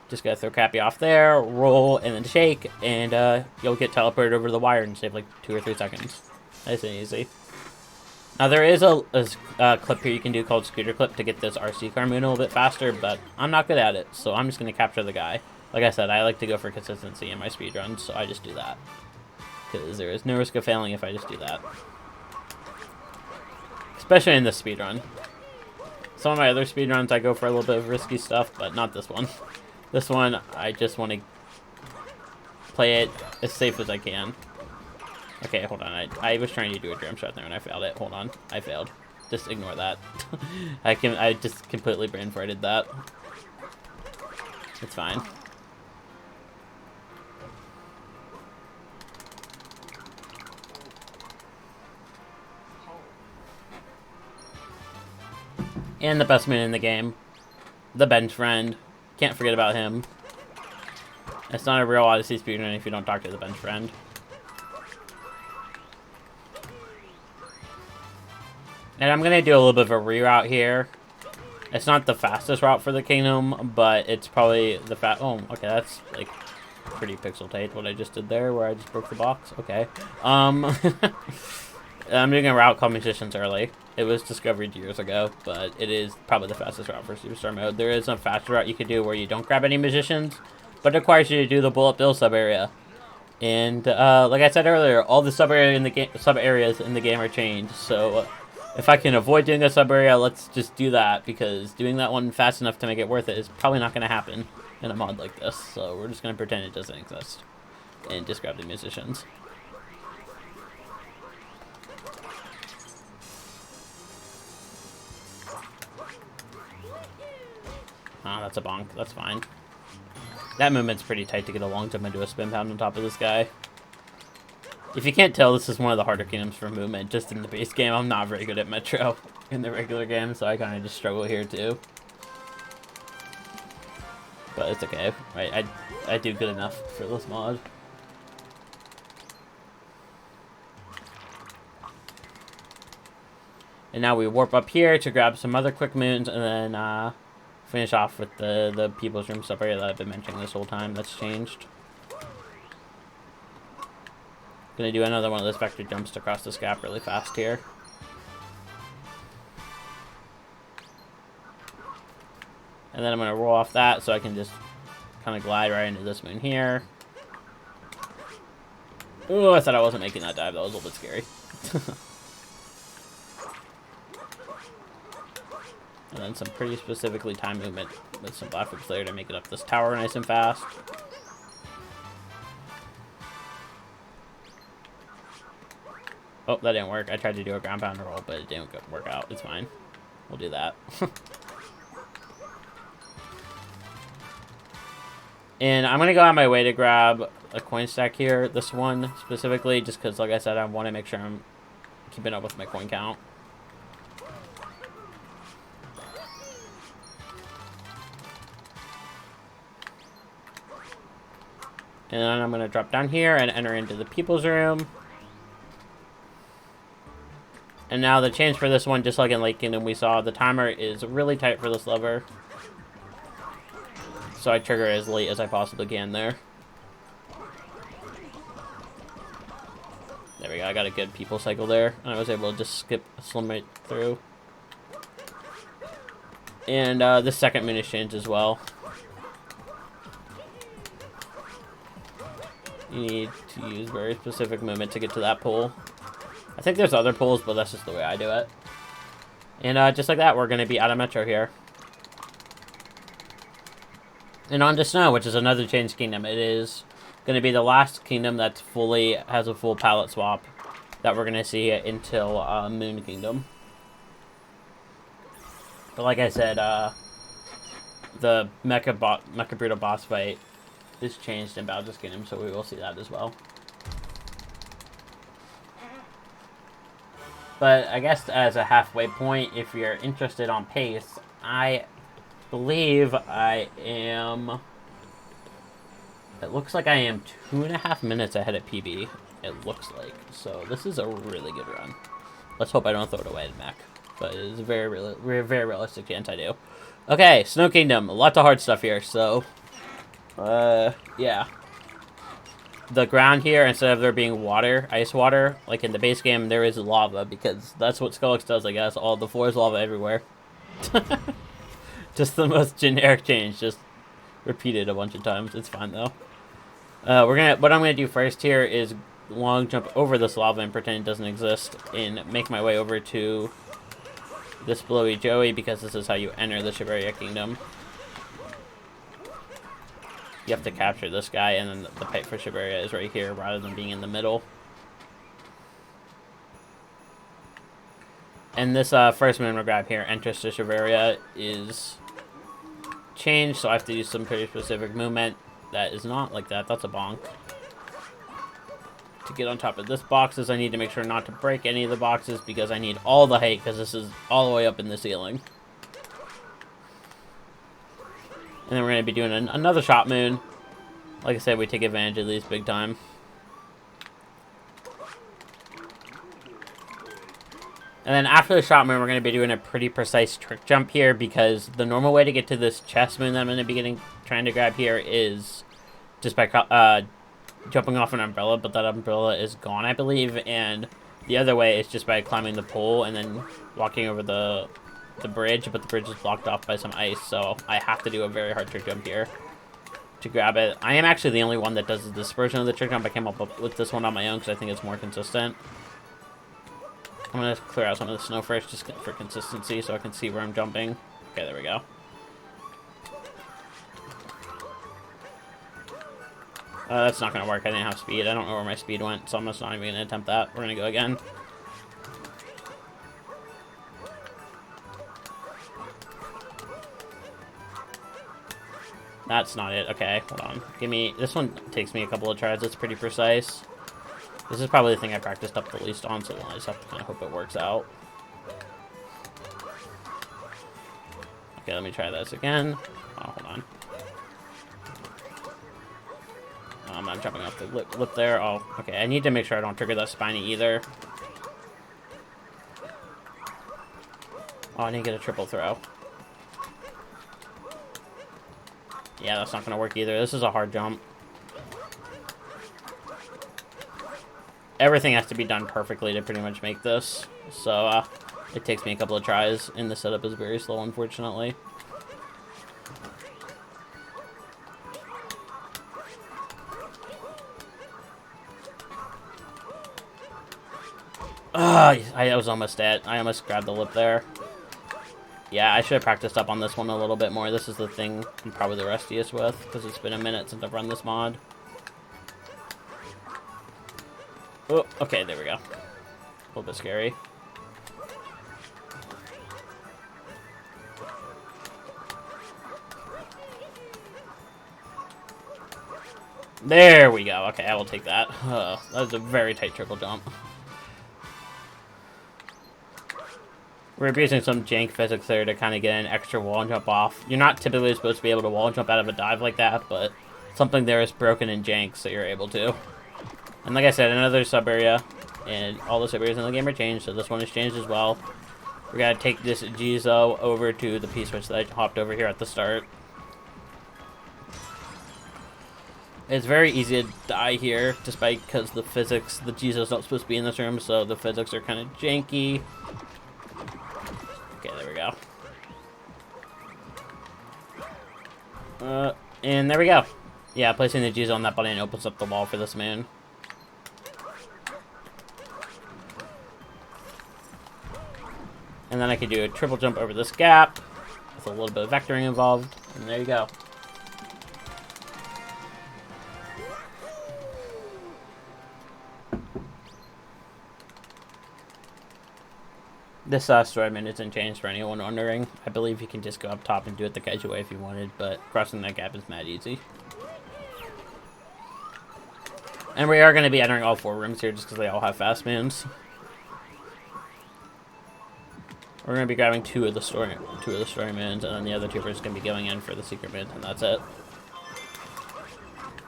Just gotta throw Cappy off there, roll, and then shake, and you'll get teleported over the wire and save like 2 or 3 seconds. Nice and easy. Now there is a clip here you can do called Scooter Clip to get this RC car moving a little bit faster, but I'm not good at it, so I'm just gonna capture the guy. Like I said, I like to go for consistency in my speedruns, so I just do that. Because there is no risk of failing if I just do that. Especially in this speedrun. Some of my other speedruns, I go for a little bit of risky stuff, but not this one. This one, I just want to play it as safe as I can. Okay, hold on. I was trying to do a drum shot there and I failed it. Hold on. I failed. Just ignore that. I just completely brain farted that. It's fine. And the best man in the game. The bench friend. Can't forget about him. It's not a real Odyssey speedrun if you don't talk to the bench friend. And I'm going to do a little bit of a reroute here. It's not the fastest route for the kingdom, but it's probably the oh, okay, that's like pretty pixel-tate what I just did there, where I just broke the box. Okay. I'm doing a route called Musicians Early. It was discovered years ago, but it is probably the fastest route for Superstar mode. There is a faster route you could do where you don't grab any musicians, but it requires you to do the bullet bill sub-area. And like I said earlier, all the sub-areas in the game are changed, so if I can avoid doing a sub-area, let's just do that, because doing that one fast enough to make it worth it is probably not going to happen in a mod like this, so we're just going to pretend it doesn't exist and just grab the musicians. Ah, that's a bonk. That's fine. That movement's pretty tight to get a long jump into a spin pound on top of this guy. If you can't tell, this is one of the harder kingdoms for movement. Just in the base game, I'm not very good at Metro in the regular game, so I kind of just struggle here too. But it's okay. I do good enough for this mod. And now we warp up here to grab some other quick moons, and then finish off with the People's Room sub-area that I've been mentioning this whole time. That's changed. Gonna do another one of those vector jumps to cross this gap really fast here. And then I'm gonna roll off that so I can just kind of glide right into this moon here. Oh, I thought I wasn't making that dive. That was a little bit scary. And then some pretty specifically timed movement with some platforms there to make it up this tower nice and fast. Oh, that didn't work. I tried to do a ground pounder roll, but it didn't work out. It's fine. We'll do that. And I'm going to go out of my way to grab a coin stack here. This one specifically, just because, like I said, I want to make sure I'm keeping up with my coin count. And then I'm going to drop down here and enter into the people's room. And now the change for this one, just like in Lake Kingdom we saw, the timer is really tight for this lever. So I trigger as late as I possibly can there. There we go, I got a good people cycle there. And I was able to just skip a slim right through. And the second moon is changed as well. You need to use very specific movement to get to that pool. I think there's other pools, but that's just the way I do it. And just like that, we're going to be out of Metro here. And on to Snow, which is another changed kingdom. It is going to be the last kingdom that has a full palette swap that we're going to see until Moon Kingdom. But like I said, the Mecha Brutal boss fight is changed in Bowser's Kingdom, so we will see that as well. But I guess as a halfway point, if you're interested on pace, I believe I am... It looks like I am 2.5 minutes ahead of PB, it looks like. So this is a really good run. Let's hope I don't throw it away to Mech. But it is a very realistic chance I do. Okay, Snow Kingdom. Lots of hard stuff here, so... yeah. The ground here, instead of there being water, ice water, like in the base game, there is lava, because that's what Skullux does, I guess. All the floor is lava everywhere. Just the most generic change, just repeated a bunch of times. It's fine, though. What I'm gonna do first here is long jump over this lava and pretend it doesn't exist, and make my way over to this Blowy Joey, because this is how you enter the Shibuya Kingdom. You have to capture this guy, and then the pipe for Shibuya is right here, rather than being in the middle. And this first moon grab here, entrance to Shibuya, is changed, so I have to use some pretty specific movement. That is not like that, that's a bonk. To get on top of this boxes, I need to make sure not to break any of the boxes, because I need all the height, because this is all the way up in the ceiling. And then we're going to be doing another shot moon. Like I said, we take advantage of these big time. And then after the shot moon, we're going to be doing a pretty precise trick jump here, because the normal way to get to this chest moon that I'm going to be trying to grab here is just by jumping off an umbrella, but that umbrella is gone, I believe. And the other way is just by climbing the pole and then walking over the bridge, but the bridge is blocked off by some ice, so I have to do a very hard trick jump here to grab it. I am actually the only one that does this version of the trick jump. I came up with this one on my own because I think it's more consistent. I'm going to clear out some of the snow first, just for consistency, so I can see where I'm jumping. Okay, there we go. That's not going to work. I didn't have speed. I don't know where my speed went, so I'm just not even going to attempt that. We're going to go again. That's not it. Okay, hold on. This one takes me a couple of tries. It's pretty precise. This is probably the thing I practiced up the least on, so I just have to kind of hope it works out. Okay, let me try this again. Oh, hold on. I'm not jumping off the lip there. Oh, okay. I need to make sure I don't trigger that spiny either. Oh, I need to get a triple throw. Yeah, that's not going to work either. This is a hard jump. Everything has to be done perfectly to pretty much make this. So, it takes me a couple of tries, and the setup is very slow, unfortunately. I was almost dead. I almost grabbed the lip there. Yeah, I should have practiced up on this one a little bit more. This is the thing I'm probably the rustiest with, because it's been a minute since I've run this mod. Oh, okay, there we go. A little bit scary. There we go. Okay, I will take that. That was a very tight triple jump. We're abusing some jank physics there to kind of get an extra wall jump off. You're not typically supposed to be able to wall jump out of a dive like that, but something there is broken in jank, so you're able to. And like I said, another sub area, and all the sub areas in the game are changed, so this one has changed as well. We gotta take this Jizo over to the P-switch that I hopped over here at the start. It's very easy to die here, despite because the physics, the Jizo's not supposed to be in this room, so the physics are kind of janky. Okay, there we go. And there we go. Yeah, placing the Jizo on that button opens up the wall for this man. And then I could do a triple jump over this gap with a little bit of vectoring involved, and there you go. This storyman isn't changed for anyone wondering. I believe you can just go up top and do it the casual way if you wanted, but crossing that gap is mad easy. And we are going to be entering all 4 rooms here just because they all have fast moves. We're going to be grabbing 2 of the story moons, and then the other 2 are just going to be going in for the secret moons, and that's it.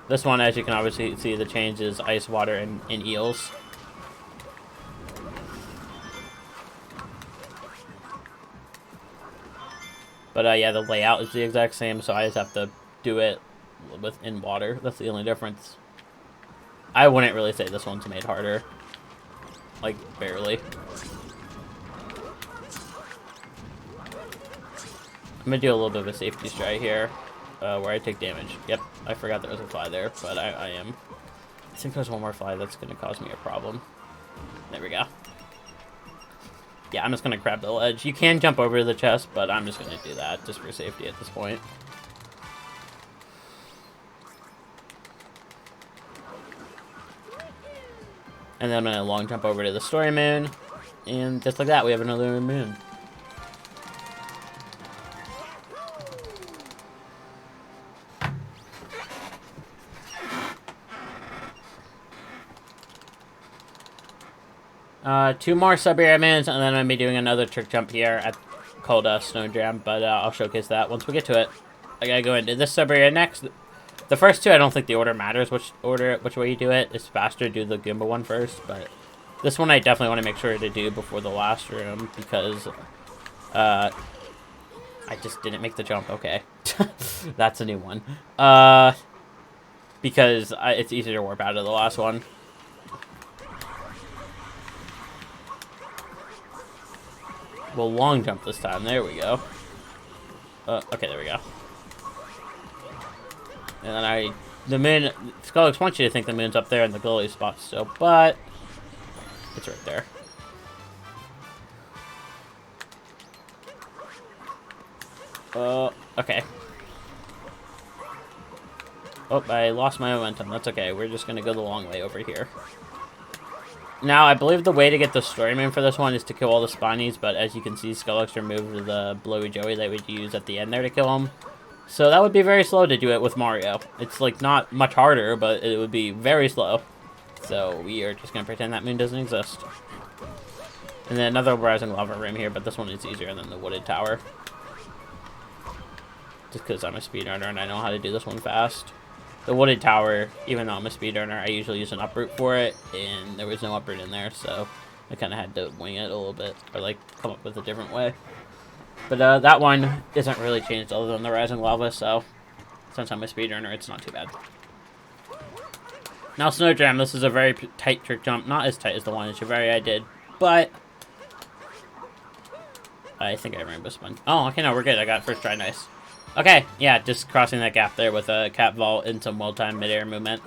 This one, as you can obviously see, the change is ice, water, and eels. But yeah, the layout is the exact same, so I just have to do it in water. That's the only difference. I wouldn't really say this one's made harder. Like, barely. I'm gonna do a little bit of a safety strike here, where I take damage. Yep, I forgot there was a fly there, but I am. I think there's one more fly that's gonna cause me a problem. There we go. Yeah, I'm just going to grab the ledge. You can jump over the chest, but I'm just going to do that just for safety at this point. And then I'm going to long jump over to the story moon. And just like that, we have another moon. Two more sub-area moons, and then I'm going to be doing another trick jump here called Snow Jam, but I'll showcase that once we get to it. I gotta go into this sub-area next. The first 2, I don't think the order matters, which way you do it. It's faster to do the Goomba one first, but this one I definitely want to make sure to do before the last room, because I just didn't make the jump. Okay. That's a new one. Because it's easier to warp out of the last one. We'll long jump this time. There we go. Okay, there we go. And then the moon, Skullix wants you to think the moon's up there in the glowy spot still, but it's right there. Okay. Oh, I lost my momentum. That's okay. We're just gonna go the long way over here. Now, I believe the way to get the story moon for this one is to kill all the spawnies, but as you can see, Skullix removed the blowy Joey that we'd use at the end there to kill him. So that would be very slow to do it with Mario. It's, like, not much harder, but it would be very slow. So we are just going to pretend that moon doesn't exist. And then another rising lava room here, but this one is easier than the wooded tower. Just because I'm a speedrunner and I know how to do this one fast. The wooded tower, even though I'm a speedrunner, I usually use an uproot for it, and there was no uproot in there, so I kind of had to wing it a little bit, or like come up with a different way. But that one isn't really changed other than the rising lava, so since I'm a speedrunner, it's not too bad. Now Snow Jam, this is a very tight trick jump, not as tight as the one in Chivari I did, but I think I rainbow spun. Oh, okay, no, we're good. I got it first try, nice. Okay, yeah, just crossing that gap there with a cap vault and some well-timed mid-air movement.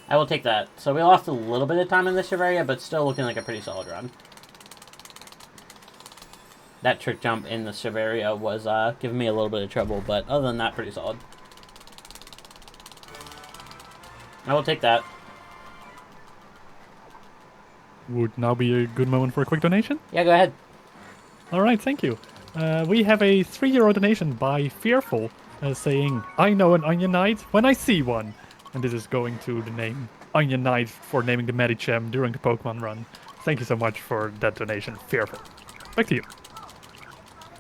I will take that. So we lost a little bit of time in this area, but still looking like a pretty solid run. That trick jump in the Shiveria was giving me a little bit of trouble, but other than that, pretty solid. I will take that. Would now be a good moment for a quick donation? Yeah, go ahead. Alright, thank you. We have a €3 donation by Fearful saying, I know an Onion Knight when I see one. And this is going to the name Onion Knight for naming the Medicham during the Pokemon run. Thank you so much for that donation, Fearful. Back to you.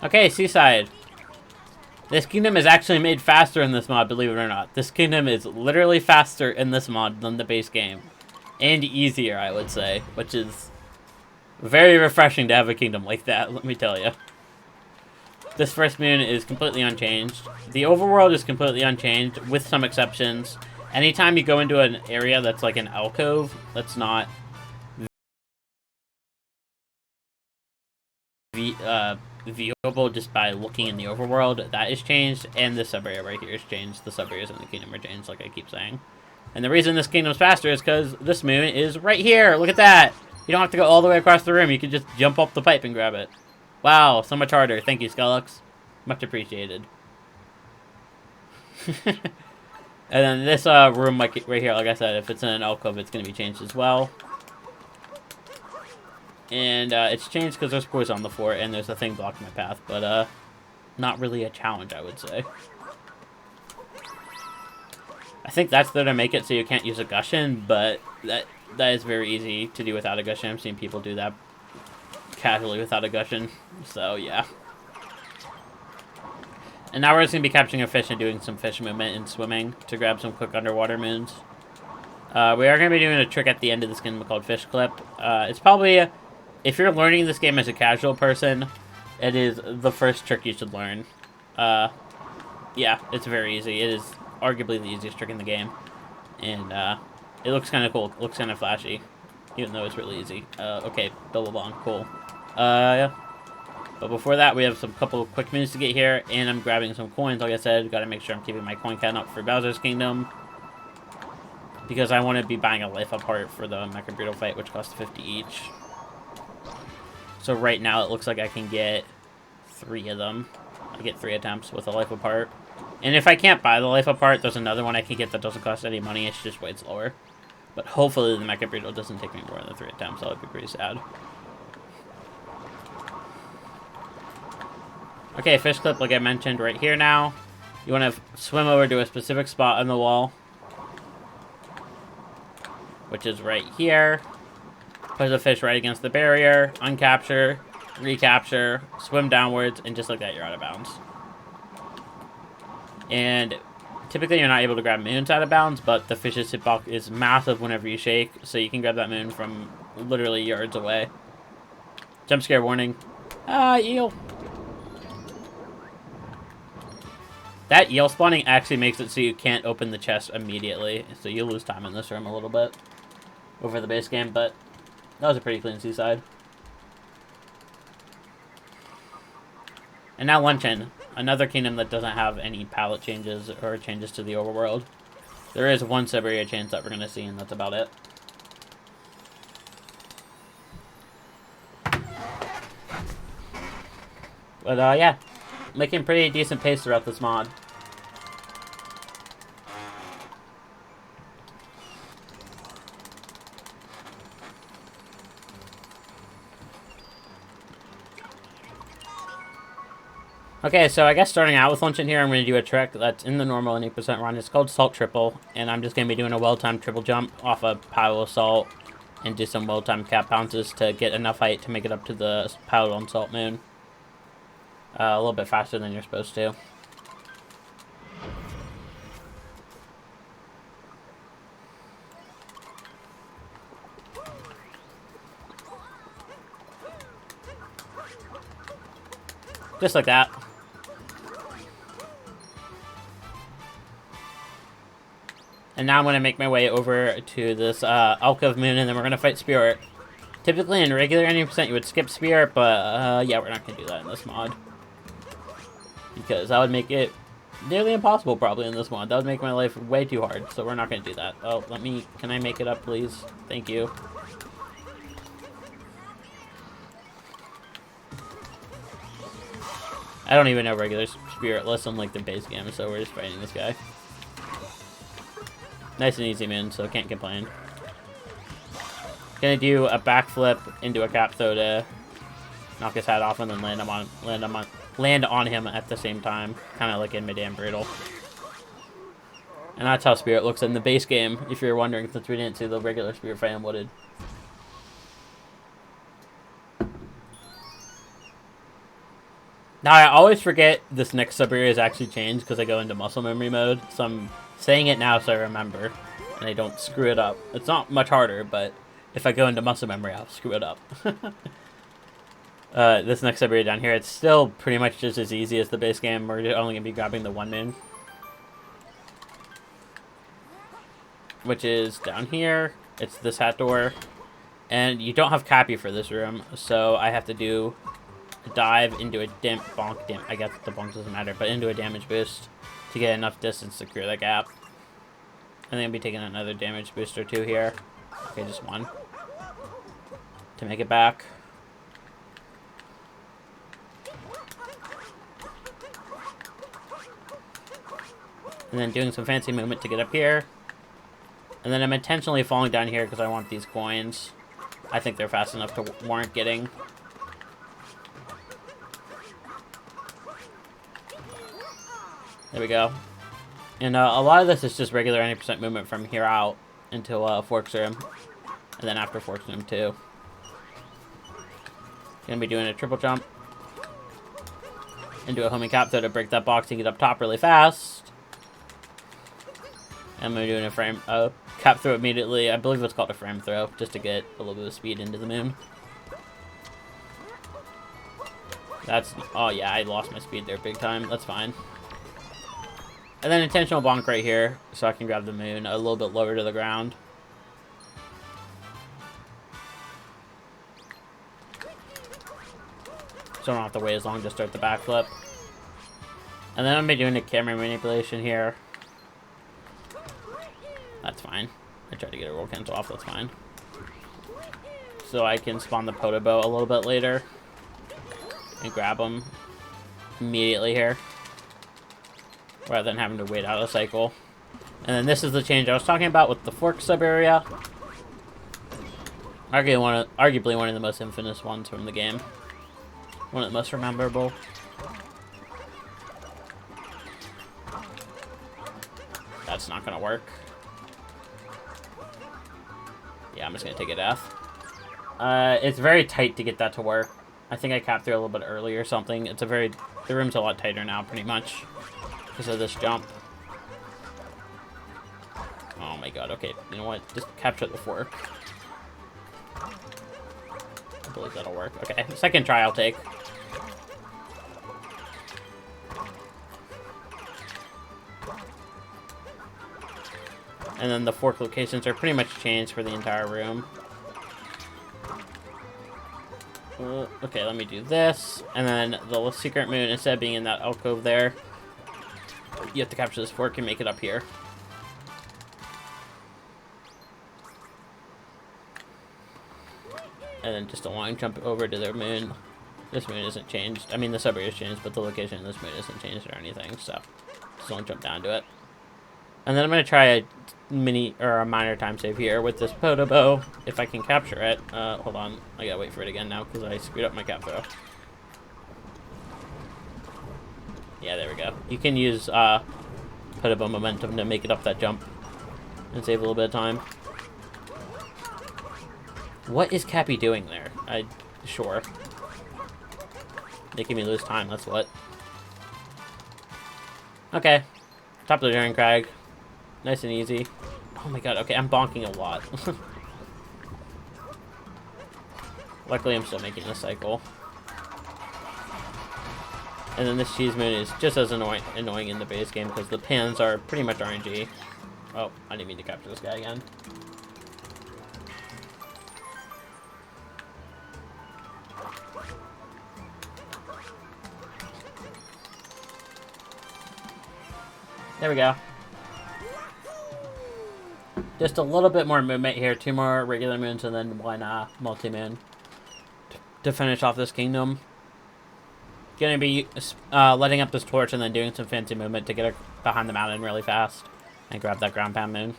Okay, Seaside. This kingdom is actually made faster in this mod, believe it or not. This kingdom is literally faster in this mod than the base game. And easier, I would say, which is very refreshing to have a kingdom like that, let me tell you. This first moon is completely unchanged. The overworld is completely unchanged, with some exceptions. Anytime you go into an area that's like an alcove, that's not viewable just by looking in the overworld, that is changed, and this sub-area right here is changed. The sub-areas in the kingdom are changed, like I keep saying. And the reason this kingdom's faster is because this moon is right here. Look at that. You don't have to go all the way across the room. You can just jump up the pipe and grab it. Wow, so much harder. Thank you, Skellux. Much appreciated. And then this room right here, like I said, if it's in an alcove, it's going to be changed as well. And it's changed because there's poison on the floor and there's a thing blocking my path, but not really a challenge, I would say. I think that's there to make it so you can't use a Gushin, but that is very easy to do without a Gushin. I've seen people do that casually without a Gushin, so yeah. And now we're just going to be capturing a fish and doing some fish movement and swimming to grab some quick underwater moons. We are going to be doing a trick at the end of this game called Fish Clip. It's probably, if you're learning this game as a casual person, it is the first trick you should learn. Yeah, it's very easy. It is arguably the easiest trick in the game. And it looks kind of cool. It looks kind of flashy, even though it's really easy. Okay, Billabong, cool. Yeah. But before that, we have some couple of quick moves to get here, and I'm grabbing some coins. Like I said, got to make sure I'm keeping my coin count up for Bowser's Kingdom, because I want to be buying a life apart for the Mecha Beetle fight, which costs 50 each. So right now, it looks like I can get 3 of them. I get 3 attempts with a life apart. And if I can't buy the life apart, there's another one I can get that doesn't cost any money. It's just way slower. But hopefully the Mecha Beetle doesn't take me more than 3 attempts. That would be pretty sad. Okay, fish clip, like I mentioned, right here now. You want to swim over to a specific spot on the wall, which is right here. Put the fish right against the barrier, uncapture, recapture, swim downwards, and just like that, you're out of bounds. And typically you're not able to grab moons out of bounds, but the fish's hitbox is massive whenever you shake, so you can grab that moon from literally yards away. Jump scare warning. Eel. That eel spawning actually makes it so you can't open the chest immediately, so you lose time in this room a little bit over the base game, but that was a pretty clean seaside. And now Luncheon, another kingdom that doesn't have any palette changes or changes to the overworld. There is one sub-area change that we're going to see, and that's about it. But yeah, making pretty decent pace throughout this mod. Okay, so I guess starting out with Luncheon here, I'm going to do a trick that's in the normal and 8% run. It's called Salt Triple, and I'm just going to be doing a well-timed triple jump off a pile of salt and do some well-timed cap bounces to get enough height to make it up to the pile on Salt Moon. A little bit faster than you're supposed to. Just like that. And now I'm going to make my way over to this alcove moon, and then we're going to fight Spirit. Typically in regular 90% you would skip Spirit, but yeah, we're not going to do that in this mod. Because that would make it nearly impossible probably in this one. That would make my life way too hard, so we're not going to do that. Oh, can I make it up, please? Thank you. I don't even know regular Spiritless unlike the base game, so we're just fighting this guy. Nice and easy, man, so can't complain. Gonna do a backflip into a cap throw to knock his head off and then land on him at the same time, kind of like in mid-air brutal. And that's how Spirit looks in the base game, if you're wondering, since we didn't see the regular Spirit fight in Wooded. Now, I always forget this next sub-area is actually changed because I go into muscle memory mode, so I'm saying it now so I remember, and I don't screw it up. It's not much harder, but if I go into muscle memory, I'll screw it up. This next sub-area down here, it's still pretty much just as easy as the base game. We're only going to be grabbing the one moon, which is down here. It's this hat door, and you don't have Cappy for this room, so I have to do dive into a bonk. I guess the bonk doesn't matter, but into a damage boost to get enough distance to clear that gap. And then I'll be taking another damage boost or two here. Okay, just one to make it back. And then doing some fancy movement to get up here. And then I'm intentionally falling down here because I want these coins. I think they're fast enough to warrant getting. There we go. And a lot of this is just regular 90% movement from here out until Forks Room. And then after Forks Room too. Gonna be doing a triple jump. Into a homing cap throw to break that box and get up top really fast. And I'm gonna be doing a cap throw immediately. I believe it's called a frame throw, just to get a little bit of speed into the moon. Oh yeah, I lost my speed there big time. That's fine. And then intentional bonk right here, so I can grab the moon a little bit lower to the ground. So I don't have to wait as long to start the backflip. And then I'm going to be doing a camera manipulation here. That's fine. I tried to get a roll cancel off, that's fine. So I can spawn the Podobo a little bit later. And grab him immediately here, rather than having to wait out a cycle. And then this is the change I was talking about with the fork sub-area. Arguably one of the most infamous ones from the game. One of the most memorable. That's not gonna work. Yeah, I'm just gonna take a death. It's very tight to get that to work. I think I capped through a little bit early or something. The room's a lot tighter now, pretty much, because of this jump. Oh my god, okay, you know what? Just capture the fork. I believe that'll work. Okay, second try I'll take. And then the fork locations are pretty much changed for the entire room. Okay, let me do this. And then the secret moon, instead of being in that alcove there, you have to capture this fork and make it up here. And then just a long jump over to their moon. This moon isn't changed. I mean, the sub-area is changed, but the location of this moon isn't changed or anything, so just don't jump down to it. And then I'm going to try a minor time save here with this Podobo, if I can capture it. Hold on, I gotta wait for it again now, because I screwed up my cap throw. Yeah, there we go. You can use Podobo momentum to make it up that jump and save a little bit of time. What is Cappy doing there? Sure. Making me lose time, that's what. Okay. Top of the Daring Crag. Nice and easy. Oh my god, okay, I'm bonking a lot. Luckily, I'm still making this cycle. And then this cheese moon is just as annoying in the base game because the pans are pretty much RNG. Oh, I didn't mean to capture this guy again. There we go. Just a little bit more movement here. 2 more regular moons and then 1 multi-moon to finish off this kingdom. Gonna be letting up this torch and then doing some fancy movement to get her behind the mountain really fast and grab that ground pound moon.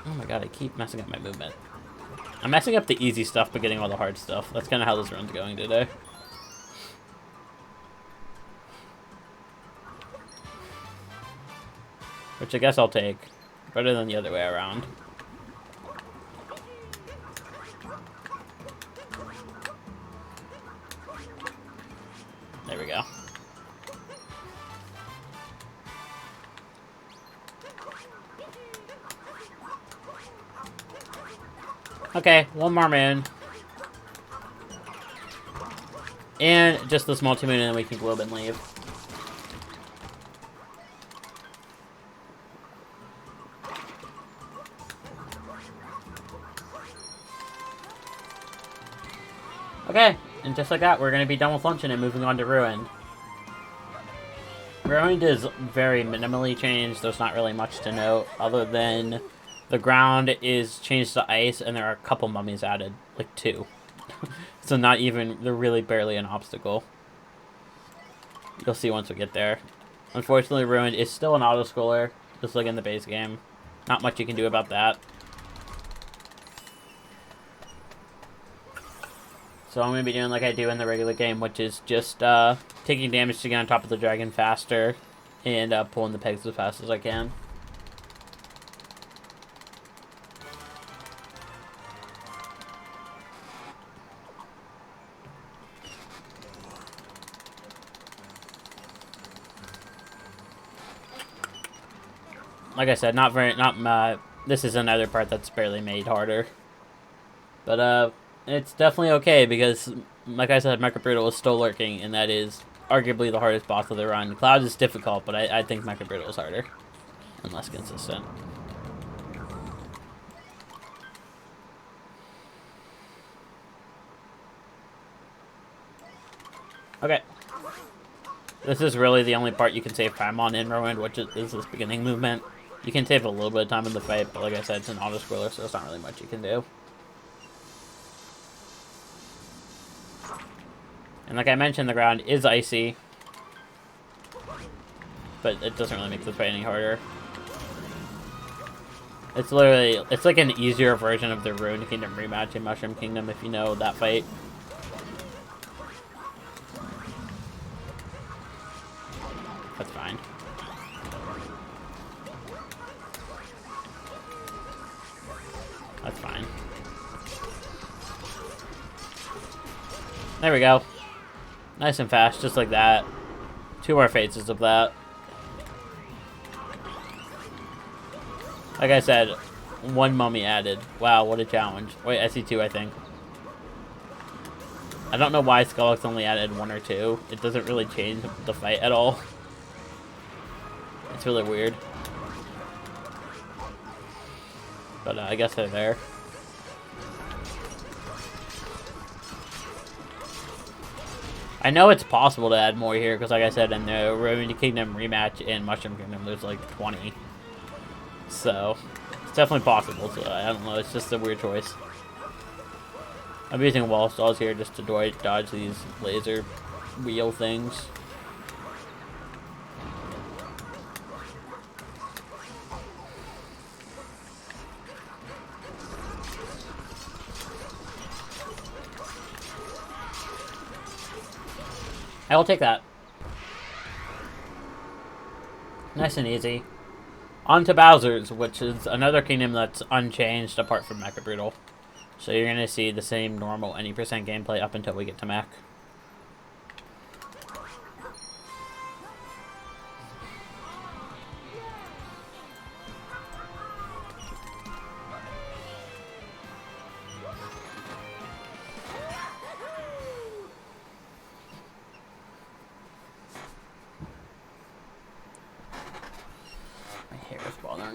Oh my god, I keep messing up my movement. I'm messing up the easy stuff but getting all the hard stuff. That's kind of how this run's going today. Which I guess I'll take. Better than the other way around. There we go. Okay, 1 more moon. And just this multi-moon and then we can globe and leave. Okay, and just like that, we're going to be done with luncheon and moving on to Ruined. Ruined is very minimally changed. There's not really much to note other than the ground is changed to ice and there are a couple mummies added. Like 2. So not even, they're really barely an obstacle. You'll see once we get there. Unfortunately, Ruined is still an auto-scroller, just like in the base game. Not much you can do about that. So I'm going to be doing like I do in the regular game, which is just taking damage to get on top of the dragon faster and pulling the pegs as fast as I can. Like I said, this is another part that's barely made harder. But, it's definitely okay because, like I said, Mecha Brutal is still lurking, and that is arguably the hardest boss of the run. Cloud is difficult, but I think Mecha Brutal is harder and less consistent. Okay. This is really the only part you can save time on in Ruined, which is this beginning movement. You can save a little bit of time in the fight, but like I said, it's an auto-scroller, so there's not really much you can do. And like I mentioned, the ground is icy, but it doesn't really make this fight any harder. It's literally, it's like an easier version of the Ruined Kingdom rematch in Mushroom Kingdom, if you know that fight. That's fine. That's fine. There we go. Nice and fast, just like that. 2 more phases of that. Like I said, 1 mummy added. Wow, what a challenge. Wait, I see 2, I think. I don't know why Skullux only added 1 or 2. It doesn't really change the fight at all. It's really weird. But I guess they're there. I know it's possible to add more here, because like I said, in the Ruined Kingdom rematch in Mushroom Kingdom, there's like 20. So, it's definitely possible, so I don't know, it's just a weird choice. I'm using wall stalls here just to dodge these laser wheel things. I will take that. Nice and easy. On to Bowser's, which is another kingdom that's unchanged apart from Mecha Brutal. So you're going to see the same normal any % gameplay up until we get to Mech.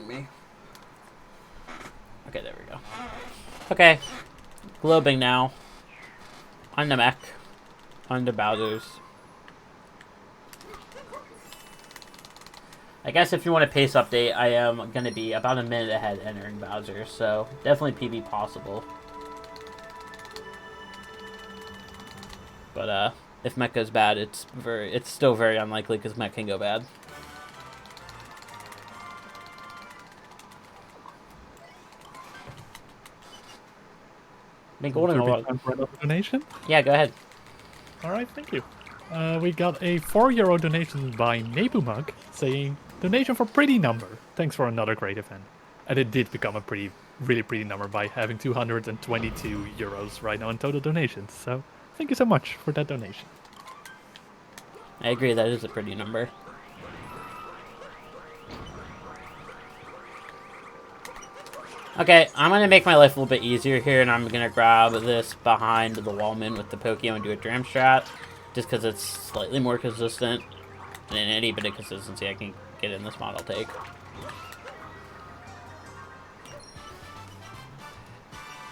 Me. Okay, there we go. Okay, globing now. On the Mech. On to Bowser's. I guess if you want a pace update, I am going to be about a minute ahead entering Bowser, so definitely PB possible. But if Mech goes bad, it's still very unlikely because Mech can go bad. Been golden a lot. Time for another donation? Yeah, go ahead. Alright, thank you. We got a €4 donation by Nebumug saying, donation for pretty number. Thanks for another great event. And it did become a really pretty number by having 222 euros right now in total donations. So thank you so much for that donation. I agree, that is a pretty number. Okay, I'm going to make my life a little bit easier here, and I'm going to grab this behind the Wallman with the Pokio and do a Dram Strat, just because it's slightly more consistent, and in any bit of consistency I can get in this mod, I'll take.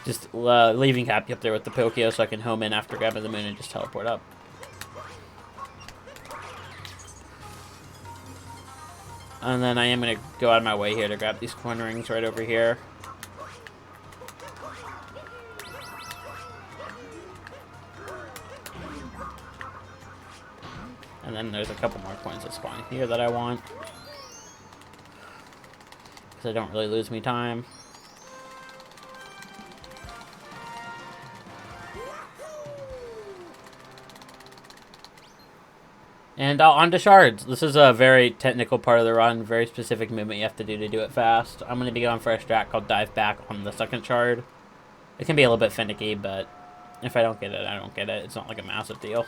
Just leaving Happy up there with the Pokio so I can home in after grabbing the moon and just teleport up. And then I am going to go out of my way here to grab these coin rings right over here. And then there's a couple more coins that spawn here that I want. Because I don't really lose me time. And on to shards. This is a very technical part of the run, very specific movement you have to do it fast. I'm going to be going for a strat called dive back on the second shard. It can be a little bit finicky, but if I don't get it, I don't get it. It's not like a massive deal.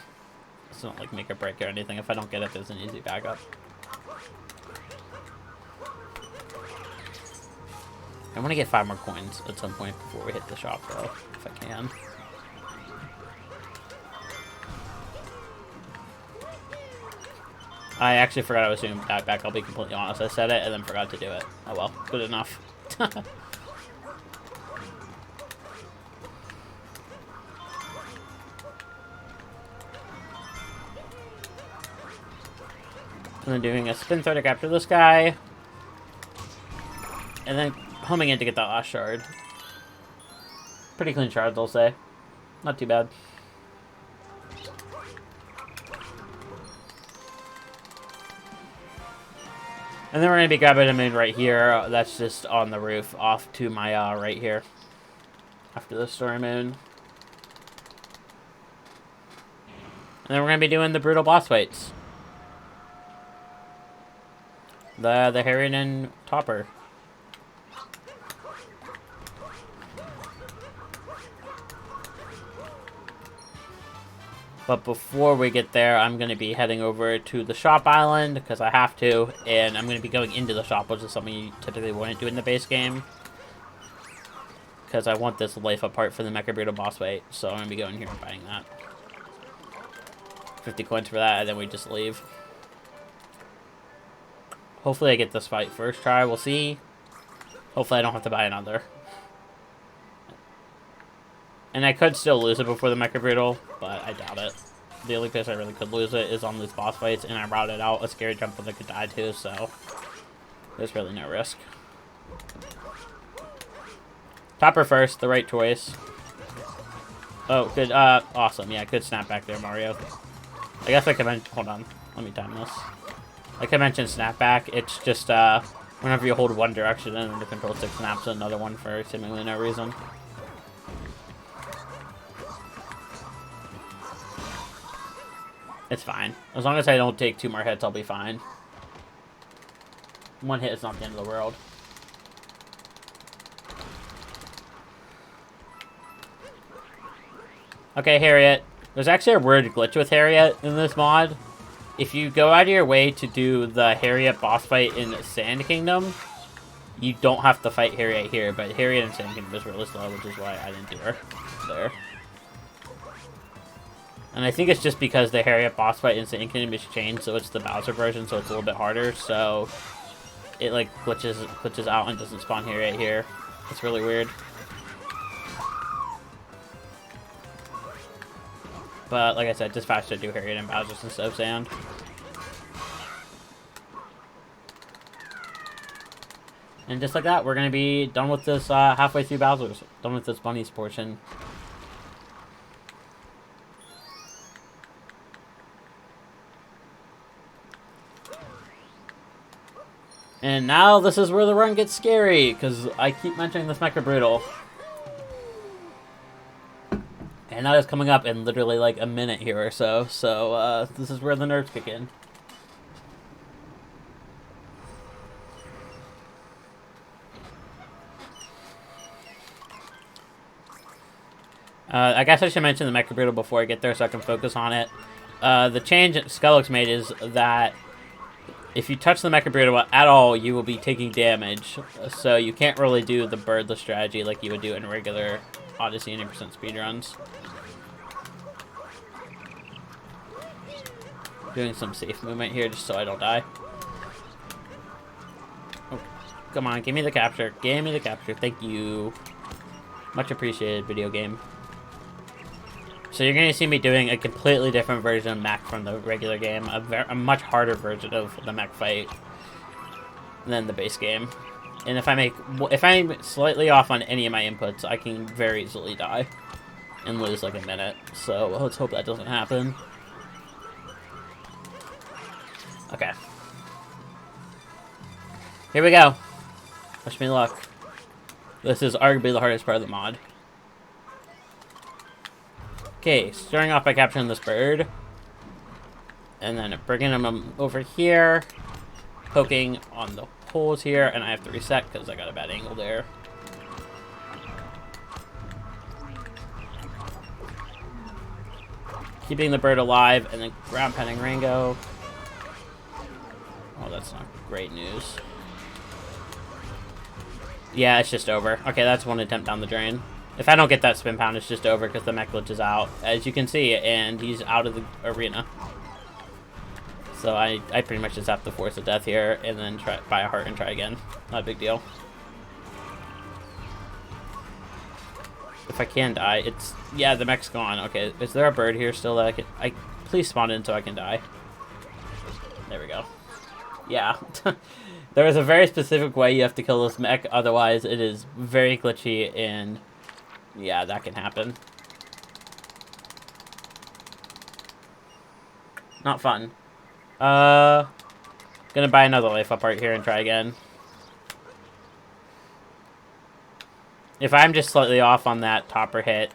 It's not like make or break or anything. If I don't get it, there's an easy backup. I want to get 5 more coins at some point before we hit the shop, though, if I can. I actually forgot I was doing dive back, I'll be completely honest. I said it and then forgot to do it. Oh well, good enough. And then doing a spin throw to capture this guy. And then homing in to get that last shard. Pretty clean shards, I'll say. Not too bad. And then we're going to be grabbing a moon right here. That's just on the roof off to my right here. After the story moon. And then we're going to be doing the brutal boss fights. The Harriet and Topper. But before we get there, I'm going to be heading over to the shop island, because I have to, and I'm going to be going into the shop, which is something you typically wouldn't do in the base game. Because I want this life apart for the Mecha Brutal boss fight, so I'm going to be going here and buying that. 50 coins for that, and then we just leave. Hopefully I get this fight first try, we'll see. Hopefully I don't have to buy another. And I could still lose it before the Mecha Brutal, but I doubt it. The only place I really could lose it is on these boss fights, and I routed out a scary jump that I could die to, so there's really no risk. Topper first, the right choice. Oh, good, awesome, yeah, good snap back there, Mario. I guess I could mention, hold on, let me time this. Like I mentioned snapback, it's just, whenever you hold one direction and the control stick snaps another one for seemingly no reason. It's fine. As long as I don't take 2 more hits, I'll be fine. 1 hit is not the end of the world. Okay, Harriet. There's actually a weird glitch with Harriet in this mod. If you go out of your way to do the Harriet boss fight in Sand Kingdom, you don't have to fight Harriet here, but Harriet in Sand Kingdom is really slow, which is why I didn't do her there. And I think it's just because the Harriet boss fight in Sand Kingdom is changed, so it's the Bowser version, so it's a little bit harder, so it like glitches out and doesn't spawn Harriet here. It's really weird. But like I said, just faster to do Harriet and Bowser instead of Sand. And just like that, we're going to be done with this halfway through Bowser's. Done with this bunnies portion. And now this is where the run gets scary, because I keep mentioning this Mecha Brutal. And that is coming up in literally like a minute here or so, so this is where the nerves kick in. I guess I should mention the Mecha Brutal before I get there so I can focus on it. The change Skellux made is that if you touch the Mecha Brutal at all, you will be taking damage. So you can't really do the birdless strategy like you would do in regular Odyssey 80% speedruns. Doing some safe movement here just so I don't die. Oh, come on, give me the capture. Give me the capture. Thank you. Much appreciated, video game. So you're going to see me doing a completely different version of mech from the regular game. A much harder version of the mech fight than the base game. And if I'm slightly off on any of my inputs, I can very easily die and lose like a minute. So let's hope that doesn't happen. Okay. Here we go. Wish me luck. This is arguably the hardest part of the mod. Okay, starting off by capturing this bird. And then bringing him over here. Poking on the holes here. And I have to reset because I got a bad angle there. Keeping the bird alive and then ground pounding Rango. Oh, that's not great news. Yeah, it's just over. Okay, that's one attempt down the drain. If I don't get that spin pound, it's just over because the mech glitches out, as you can see, and he's out of the arena. So I pretty much just have to force a death here, and then buy a heart and try again. Not a big deal. If I can die, it's... Yeah, the mech's gone. Okay, is there a bird here still that I can... Please spawn in so I can die. There we go. Yeah. There is a very specific way you have to kill this mech, otherwise it is very glitchy, and... Yeah, that can happen. Not fun. Gonna buy another life up right here and try again. If I'm just slightly off on that topper hit,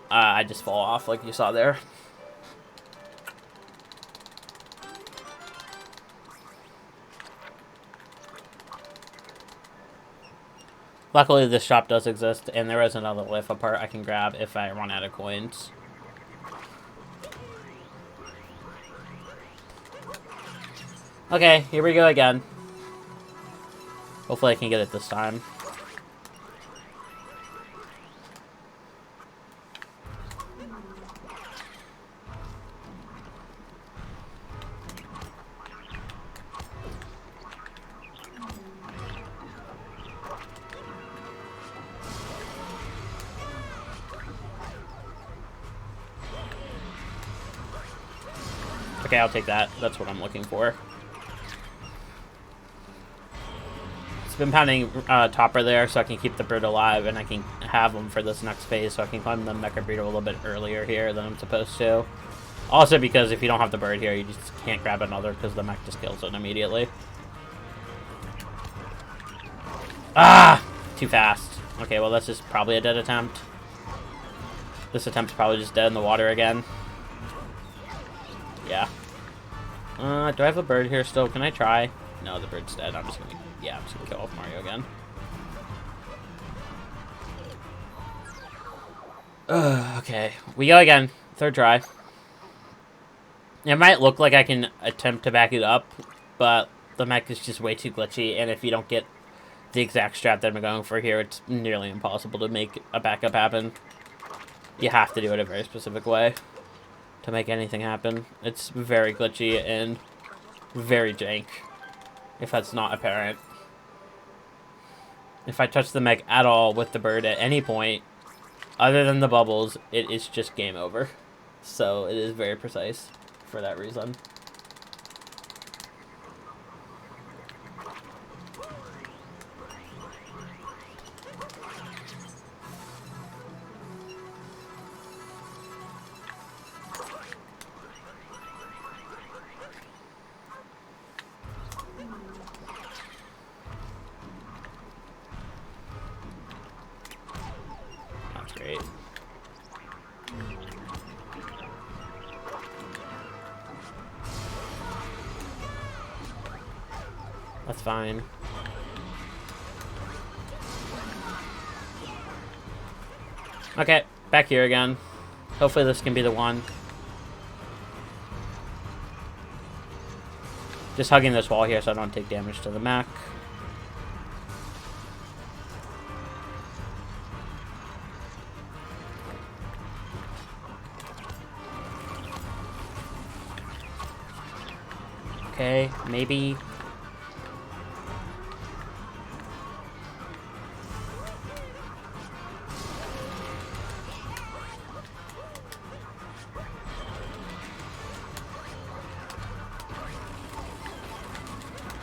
I just fall off like you saw there. Luckily, this shop does exist, and there is another lift apart I can grab if I run out of coins. Okay, here we go again. Hopefully I can get it this time. Okay, I'll take that. That's what I'm looking for. Spin pounding topper there so I can keep the bird alive, and I can have him for this next phase so I can climb the Mecha Breeder a little bit earlier here than I'm supposed to. Also because if you don't have the bird here, you just can't grab another because the mech just kills it immediately. Ah! Too fast. Okay, well that's just probably a dead attempt. This attempt's probably just dead in the water again. Yeah. Do I have a bird here still? Can I try? No, the bird's dead. I'm just gonna kill off Mario again. Okay. We go again. Third try. It might look like I can attempt to back it up, but the mech is just way too glitchy, and if you don't get the exact strat that I'm going for here, it's nearly impossible to make a backup happen. You have to do it a very specific way to make anything happen. It's very glitchy and very jank, if that's not apparent. If I touch the mech at all with the bird at any point, other than the bubbles, it is just game over. So it is very precise for that reason. It's fine. Okay, back here again. Hopefully this can be the one. Just hugging this wall here so I don't take damage to the mech. Okay, maybe.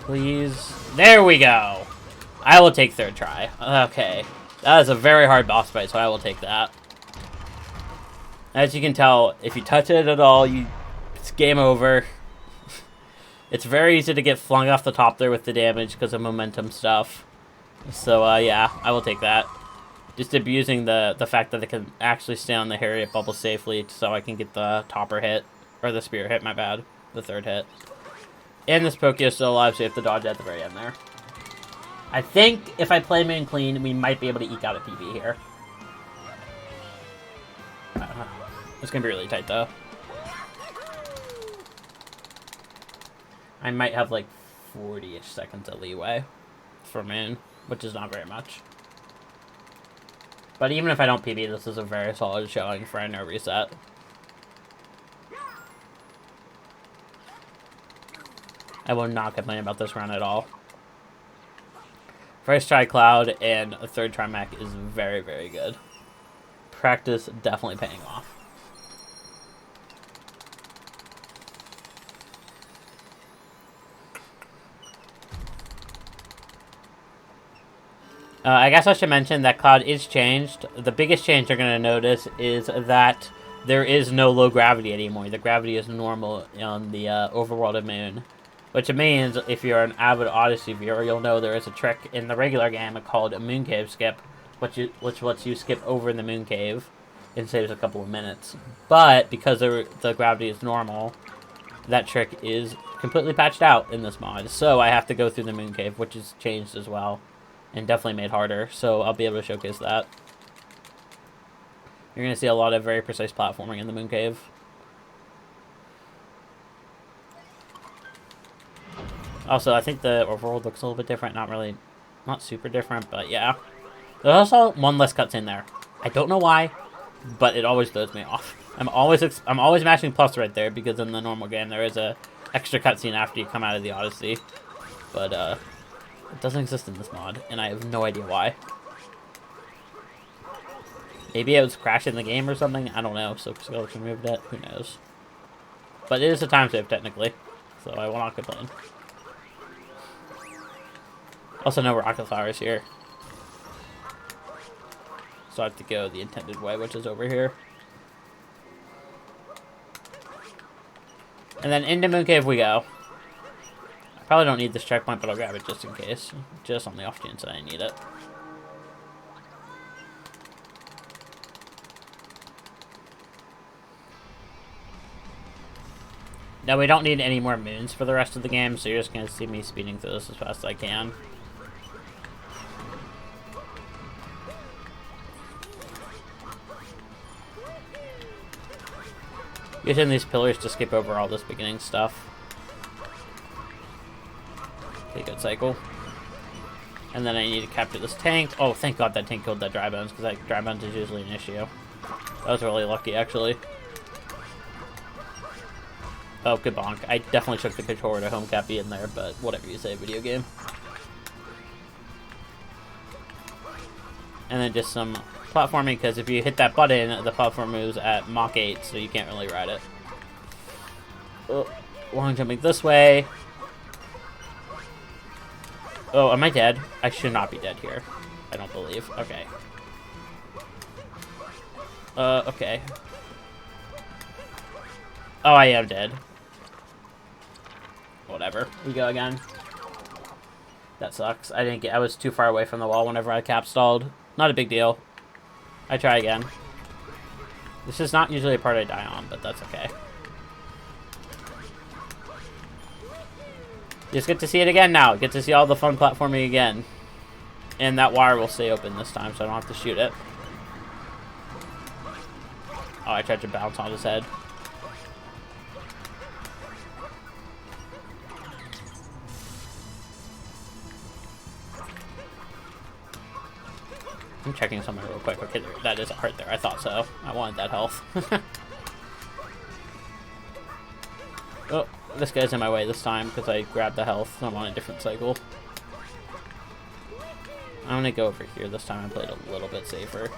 Please. There we go. I will take third try. Okay. That is a very hard boss fight, so I will take that. As you can tell, if you touch it at all, it's game over. It's very easy to get flung off the top there with the damage because of momentum stuff. So, yeah, I will take that. Just abusing the fact that it can actually stay on the Harriet bubble safely so I can get the topper hit. Or the spear hit, my bad. The third hit. And this Pokey is still alive, so you have to dodge at the very end there. I think if I play main clean, we might be able to eke out a PB here. It's going to be really tight, though. I might have, like, 40-ish seconds of leeway for main, which is not very much. But even if I don't PB, this is a very solid showing for a no reset. I will not complain about this run at all. First try Cloud and a third try mech is very, very good. Practice definitely paying off. I guess I should mention that Cloud is changed. The biggest change you're going to notice is that there is no low gravity anymore. The gravity is normal on the overworld of Moon. Which means, if you're an avid Odyssey viewer, you'll know there is a trick in the regular game called a Moon Cave skip, which lets you skip over in the Moon Cave and saves a couple of minutes. But, because the gravity is normal, that trick is completely patched out in this mod. So, I have to go through the Moon Cave, which is changed as well. And definitely made harder, so I'll be able to showcase that. You're going to see a lot of very precise platforming in the Moon Cave. Also, I think the overworld looks a little bit different. Not super different, but yeah. There's also one less cutscene there. I don't know why, but it always throws me off. I'm always mashing plus right there because in the normal game there is a extra cutscene after you come out of the Odyssey, but it doesn't exist in this mod, and I have no idea why. Maybe it was crashing the game or something. I don't know. So Skeletron removed it. Who knows? But it is a time save technically, so I will not complain. Also, no rocket flowers here. So I have to go the intended way, which is over here. And then into Moon Cave we go. I probably don't need this checkpoint, but I'll grab it just in case. Just on the off chance that I need it. Now, we don't need any more moons for the rest of the game, so you're just going to see me speeding through this as fast as I can. Using these pillars to skip over all this beginning stuff. Okay, good cycle. And then I need to capture this tank. Oh, thank God that tank killed that dry bones, because that dry bones is usually an issue. That was really lucky, actually. Oh, good bonk. I definitely took the controller to home cap in there, but whatever you say, video game. And then just some platforming, because if you hit that button, the platform moves at Mach 8, so you can't really ride it. Oh, long jumping this way. Oh, am I dead? I should not be dead here. I don't believe. Okay. Okay. Oh, I am dead. Whatever. We go again. That sucks. I was too far away from the wall whenever I cap stalled. Not a big deal. I try again. This is not usually a part I die on, but that's okay. Just get to see it again now. Get to see all the fun platforming again. And that wire will stay open this time, so I don't have to shoot it. Oh, I tried to bounce on his head. I'm checking something real quick. Okay, that is a heart there. I thought so. I wanted that health. Oh, this guy's in my way this time because I grabbed the health. I'm on a different cycle. I'm gonna go over here this time. I played a little bit safer.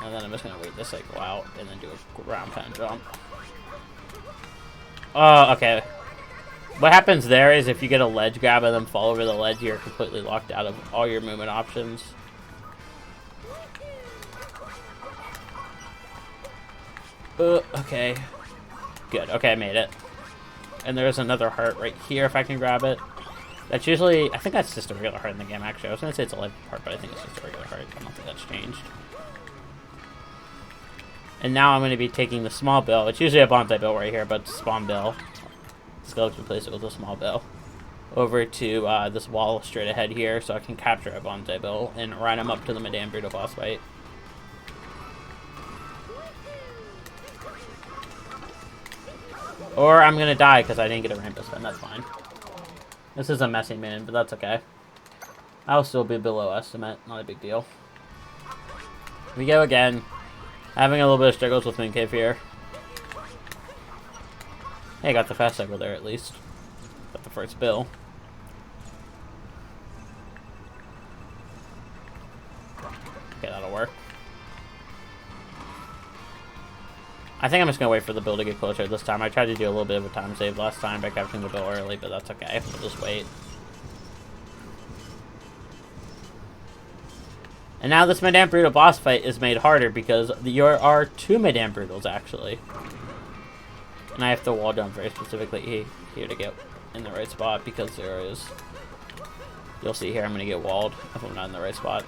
And then I'm just gonna wait this cycle out and then do a ground pound jump. Oh, okay. What happens there is if you get a ledge grab and then fall over the ledge, you're completely locked out of all your movement options. Okay. Good. Okay, I made it. And there's another heart right here if I can grab it. That's usually... I think that's just a regular heart in the game, actually. I was going to say it's a life heart, but I think it's just a regular heart. I don't think that's changed. And now I'm going to be taking the small bill. It's usually a bonsai bill right here, but it's a spawn bill. Let's replace it with a small bill. Over to this wall straight ahead here, so I can capture a bonsai bill and ride him up to the Madame Brutal boss fight. Or I'm gonna die because I didn't get a rainbow spin. That's fine. This is a messy moon, but that's okay. I'll still be below estimate. Not a big deal. Here we go again. Having a little bit of struggles with Mooncave here. Hey, I got the fast cycle there at least. Got the first bill. Okay, that'll work. I think I'm just going to wait for the bill to get closer this time. I tried to do a little bit of a time save last time by capturing the bill early, but that's okay. We'll just wait. And now this Madame Brutal boss fight is made harder because there are two Madame Brutals, actually. And I have to wall jump very specifically here to get in the right spot because there is... You'll see here I'm going to get walled if I'm not in the right spot.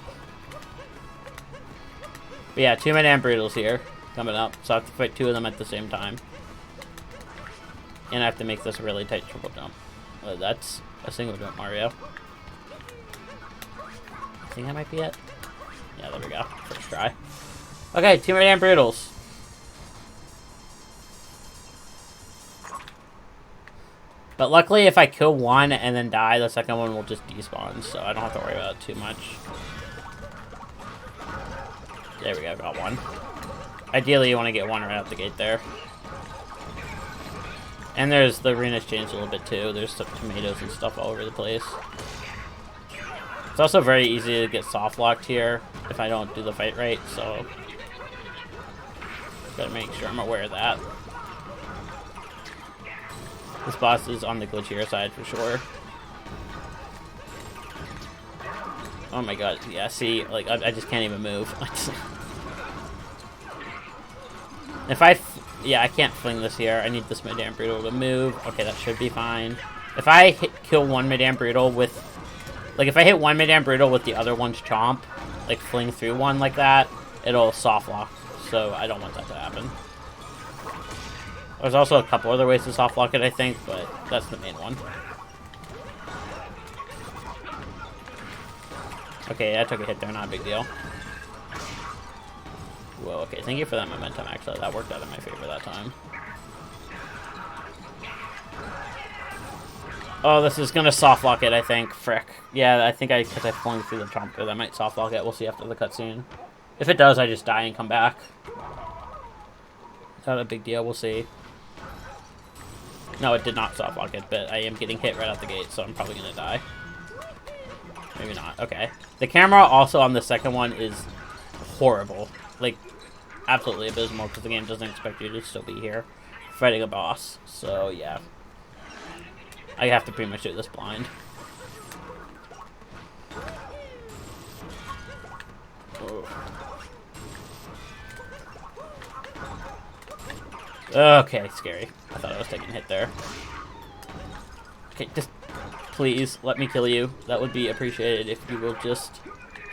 But yeah, two Madame Brutals here coming up, so I have to fight two of them at the same time. And I have to make this a really tight triple jump. That's a single jump, Mario. I think that might be it. Yeah, there we go. First try. Okay, two Madame Brutals. But luckily, if I kill one and then die, the second one will just despawn, so I don't have to worry about it too much. There we go, got one. Ideally, you want to get one right out the gate there. And there's the arena's changed a little bit too. There's some tomatoes and stuff all over the place. It's also very easy to get soft locked here if I don't do the fight right, so gotta make sure I'm aware of that. This boss is on the glitchier side for sure. Oh my god, yeah, see, like, I just can't even move. Yeah, I can't fling this here. I need this Madame Brutal to move. Okay, that should be fine. If I kill one Madame Brutal with... Like, if I hit one Madame Brutal with the other one's chomp, like, fling through one like that, it'll soft lock. So, I don't want that to happen. There's also a couple other ways to soft lock it, I think, but that's the main one. Okay, I took a hit there, not a big deal. Whoa, okay, thank you for that momentum, actually. That worked out in my favor that time. Oh, this is gonna soft lock it, I think. Frick. Yeah, I think because I flung through the chomp there, that might soft lock it. We'll see after the cutscene. If it does, I just die and come back. Not a big deal, we'll see. No, it did not soft lock it, but I am getting hit right out the gate, so I'm probably gonna die. Maybe not. Okay. The camera also on the second one is horrible. Like, absolutely abysmal, because the game doesn't expect you to still be here fighting a boss. So, yeah. I have to pretty much do this blind. Okay, scary. I thought I was taking a hit there. Okay, just please let me kill you. That would be appreciated if you will just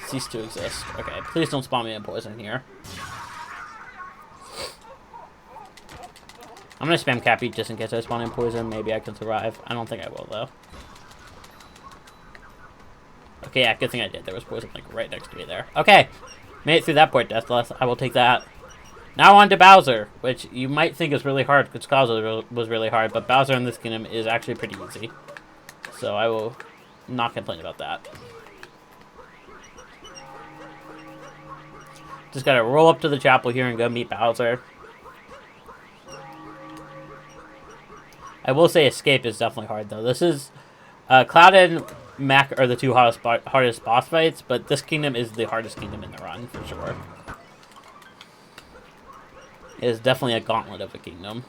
cease to exist. Okay, please don't spawn me in poison here. I'm gonna spam Cappy just in case I spawn in poison. Maybe I can survive. I don't think I will, though. Okay, yeah, good thing I did. There was poison, like, right next to me there. Okay, made it through that point, Deathless. I will take that. Now on to Bowser, which you might think is really hard, because Bowser was really hard, but Bowser in this kingdom is actually pretty easy. So I will not complain about that. Just gotta roll up to the chapel here and go meet Bowser. I will say escape is definitely hard, though. This is... Cloud and Mac are the two hardest boss fights, but this kingdom is the hardest kingdom in the run, for sure. It is definitely a gauntlet of a kingdom.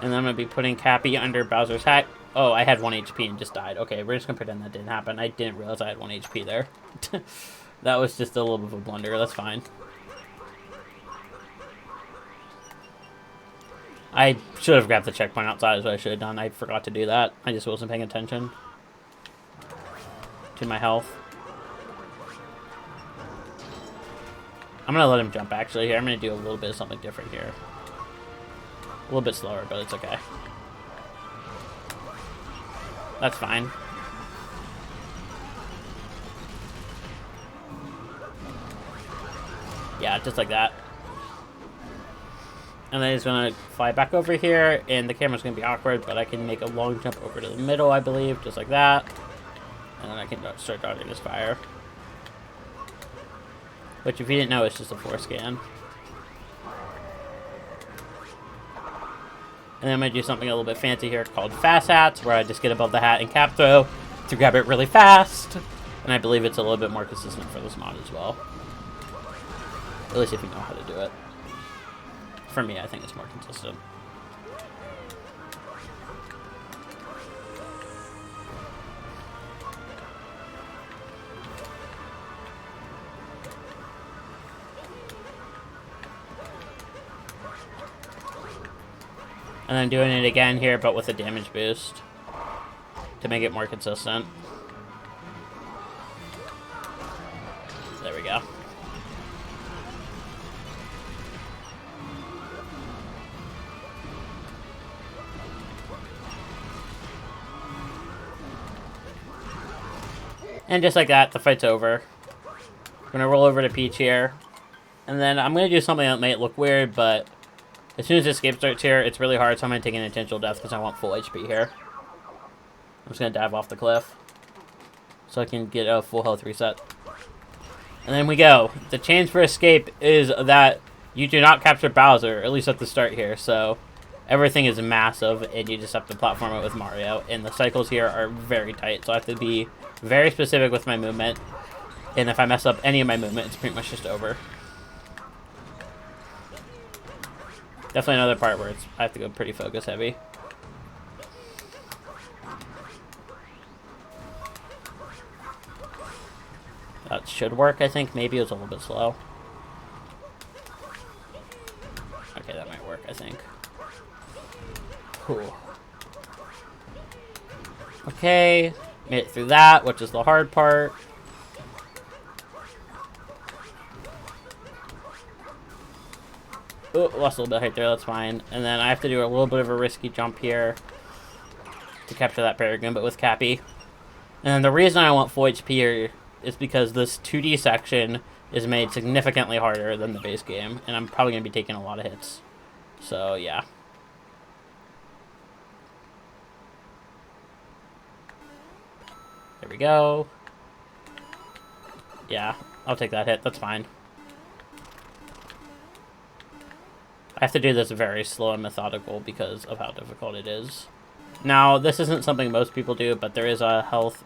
And then I'm going to be putting Cappy under Bowser's hat. Oh, I had 1 HP and just died. Okay, we're just going to pretend that didn't happen. I didn't realize I had 1 HP there. That was just a little bit of a blunder. That's fine. I should have grabbed the checkpoint outside is what I should have done. I forgot to do that. I just wasn't paying attention to my health. I'm going to let him jump actually here. I'm going to do a little bit of something different here. A little bit slower, but it's okay. That's fine. Yeah, just like that. And then he's going to fly back over here, and the camera's going to be awkward, but I can make a long jump over to the middle, I believe, just like that. And then I can start dodging his fire. Which, if you didn't know, it's just a forescan. And then I'm going to do something a little bit fancy here called Fast Hats, where I just get above the hat and cap throw to grab it really fast. And I believe it's a little bit more consistent for this mod as well. At least if you know how to do it. For me, I think it's more consistent. And then doing it again here, but with a damage boost to make it more consistent. There we go. And just like that, the fight's over. I'm gonna roll over to Peach here. And then I'm gonna do something that might look weird, but as soon as escape starts here, it's really hard, so I'm going to take an intentional death because I want full HP here. I'm just going to dive off the cliff so I can get a full health reset. And then we go. The chance for escape is that you do not capture Bowser, at least at the start here, so everything is massive, and you just have to platform it with Mario. And the cycles here are very tight, so I have to be very specific with my movement. And if I mess up any of my movement, it's pretty much just over. Definitely another part where I have to go pretty focus heavy. That should work, I think. Maybe it was a little bit slow. Okay, that might work, I think. Cool. Okay, made it through that, which is the hard part. Oh, lost a little bit of height there, that's fine. And then I have to do a little bit of a risky jump here to capture that Peregrine, but with Cappy. And then the reason I want full HP here is because this 2D section is made significantly harder than the base game, and I'm probably going to be taking a lot of hits. So, yeah. There we go. Yeah, I'll take that hit, that's fine. I have to do this very slow and methodical because of how difficult it is. Now, this isn't something most people do, but there is a health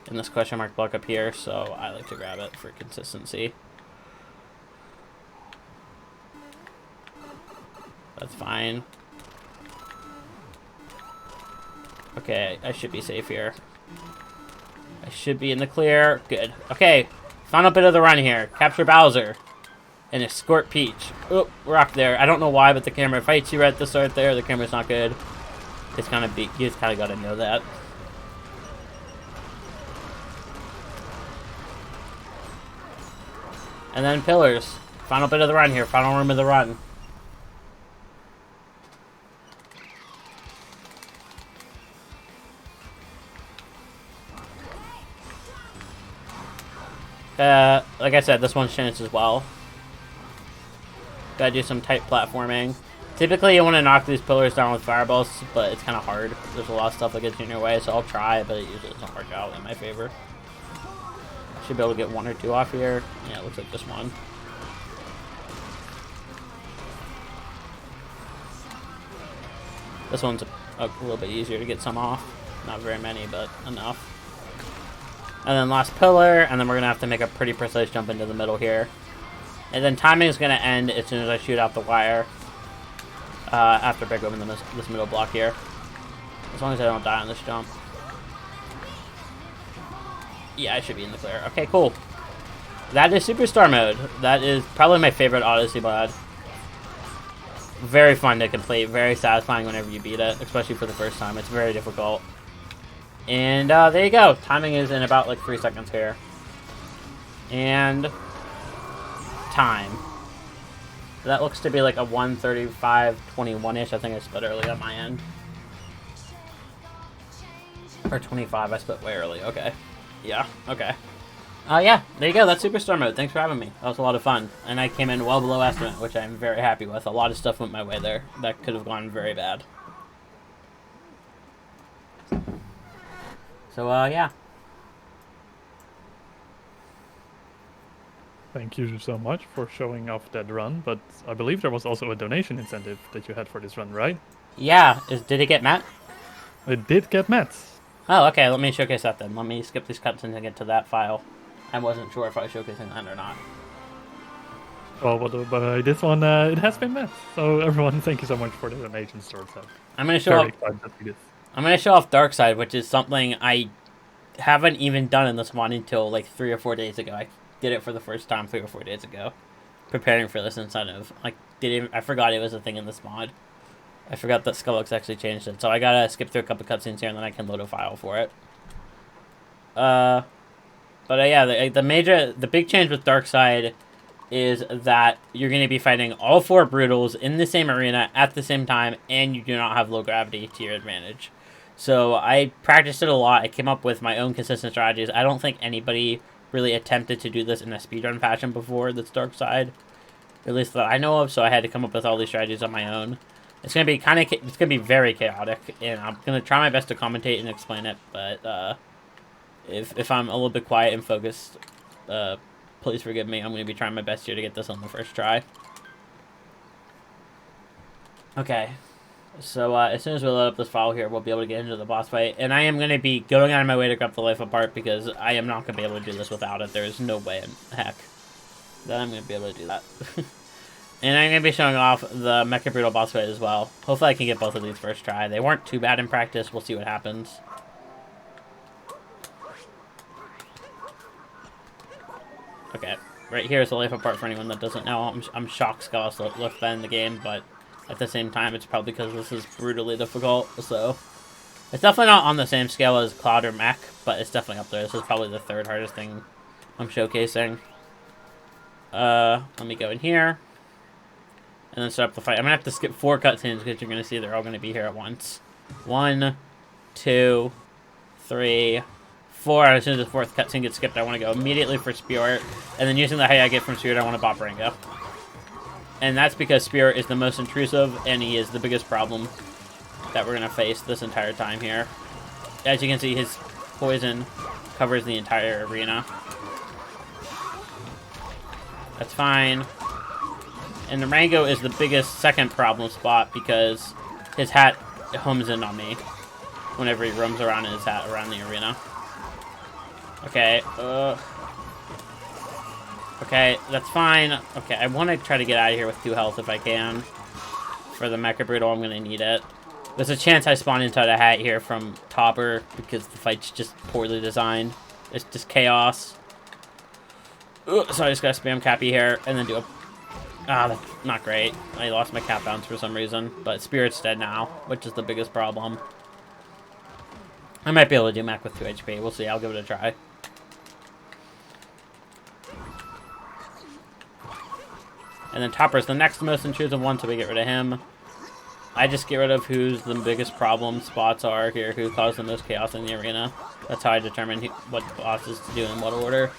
in this question mark block up here, so I like to grab it for consistency. That's fine. Okay, I should be safe here. I should be in the clear. Good. Okay, final bit of the run here. Capture Bowser. And escort Peach. Oh, rock there. I don't know why, but the camera fights you right at the start there. The camera's not good. It's kind of you just kind of got to know that. And then pillars. Final bit of the run here. Final room of the run. Like I said, this one's chance as well. Gotta do some tight platforming. Typically, you want to knock these pillars down with fireballs, but it's kind of hard. There's a lot of stuff that gets in your way, so I'll try, but it usually doesn't work out in my favor. Should be able to get 1 or 2 off here. Yeah, it looks like just 1. This one's a little bit easier to get some off. Not very many, but enough. And then last pillar, and then we're going to have to make a pretty precise jump into the middle here. And then timing is going to end as soon as I shoot out the wire. After break open this middle block here. As long as I don't die on this jump. Yeah, I should be in the clear. Okay, cool. That is Superstar mode. That is probably my favorite Odyssey mod. Very fun to complete. Very satisfying whenever you beat it. Especially for the first time. It's very difficult. And there you go. Timing is in about like 3 seconds here. And time. That looks to be like a 1:35:21-ish. I think I split early on my end. Or 25. I split way early. Okay. Yeah. Okay. Yeah. There you go. That's Superstar mode. Thanks for having me. That was a lot of fun. And I came in well below estimate, which I'm very happy with. A lot of stuff went my way there. That could have gone very bad. So, yeah. Thank you so much for showing off that run, but I believe there was also a donation incentive that you had for this run, right? Yeah. Did it get met? It did get met. Oh, okay. Let me showcase that then. Let me skip these cutscenes and get to that file. I wasn't sure if I was showcasing that or not. Well, but this one, it has been met. So everyone, thank you so much for the donations towards that. I'm going to show off... I'm going to show off Dark Side, which is something I haven't even done in this mod until like 3 or 4 days ago. I did it for the first time 3 or 4 days ago, preparing for this incentive. I forgot it was a thing in this mod. I forgot that Skullux actually changed it, so I gotta skip through a couple cutscenes here and then I can load a file for it. But yeah, the big change with Dark Side is that you're going to be fighting all 4 Brutals in the same arena at the same time, and you do not have low gravity to your advantage. So I practiced it a lot. I came up with my own consistent strategies. I don't think anybody really attempted to do this in a speedrun fashion before that's Dark Side, at least that I know of, so I had to come up with all these strategies on my own. It's going to be very chaotic, and I'm going to try my best to commentate and explain it, but if I'm a little bit quiet and focused, please forgive me. I'm going to be trying my best here to get this on the first try. Okay. So, as soon as we load up this file here, we'll be able to get into the boss fight. And I am going to be going out of my way to grab the life apart because I am not going to be able to do this without it. There is no way in heck that I'm going to be able to do that. And I'm going to be showing off the Mecha Brutal boss fight as well. Hopefully I can get both of these first try. They weren't too bad in practice. We'll see what happens. Okay, right here is the life apart for anyone that doesn't know. I'm shocked Skullus left that in the game, but at the same time, it's probably because this is brutally difficult, so... It's definitely not on the same scale as Cloud or Mech, but it's definitely up there. This is probably the 3rd hardest thing I'm showcasing. Let me go in here. And then start up the fight. I'm going to have to skip 4 cutscenes because you're going to see they're all going to be here at once. 1, 2, 3, 4. As soon as the 4th cutscene gets skipped, I want to go immediately for Spirit. And then using the height I get from Spirit, I want to bop Ringo. And that's because Spirit is the most intrusive, and he is the biggest problem that we're going to face this entire time here. As you can see, his poison covers the entire arena. That's fine. And the Rango is the biggest second problem spot because his hat homes in on me whenever he roams around in his hat around the arena. Okay, okay, that's fine. Okay, I want to try to get out of here with 2 health if I can. For the Mecha Brutal, I'm going to need it. There's a chance I spawn inside a hat here from Topper because the fight's just poorly designed. It's just chaos. So I just got to spam Cappy here and then do a... Ah, that's not great. I lost my cap bounce for some reason, but Spirit's dead now, which is the biggest problem. I might be able to do Mech with 2 HP. We'll see. I'll give it a try. And then Topper's the next most intrusive one, so we get rid of him. I just get rid of who's the biggest problem spots are here, who caused the most chaos in the arena. That's how I determine what bosses to do in what order.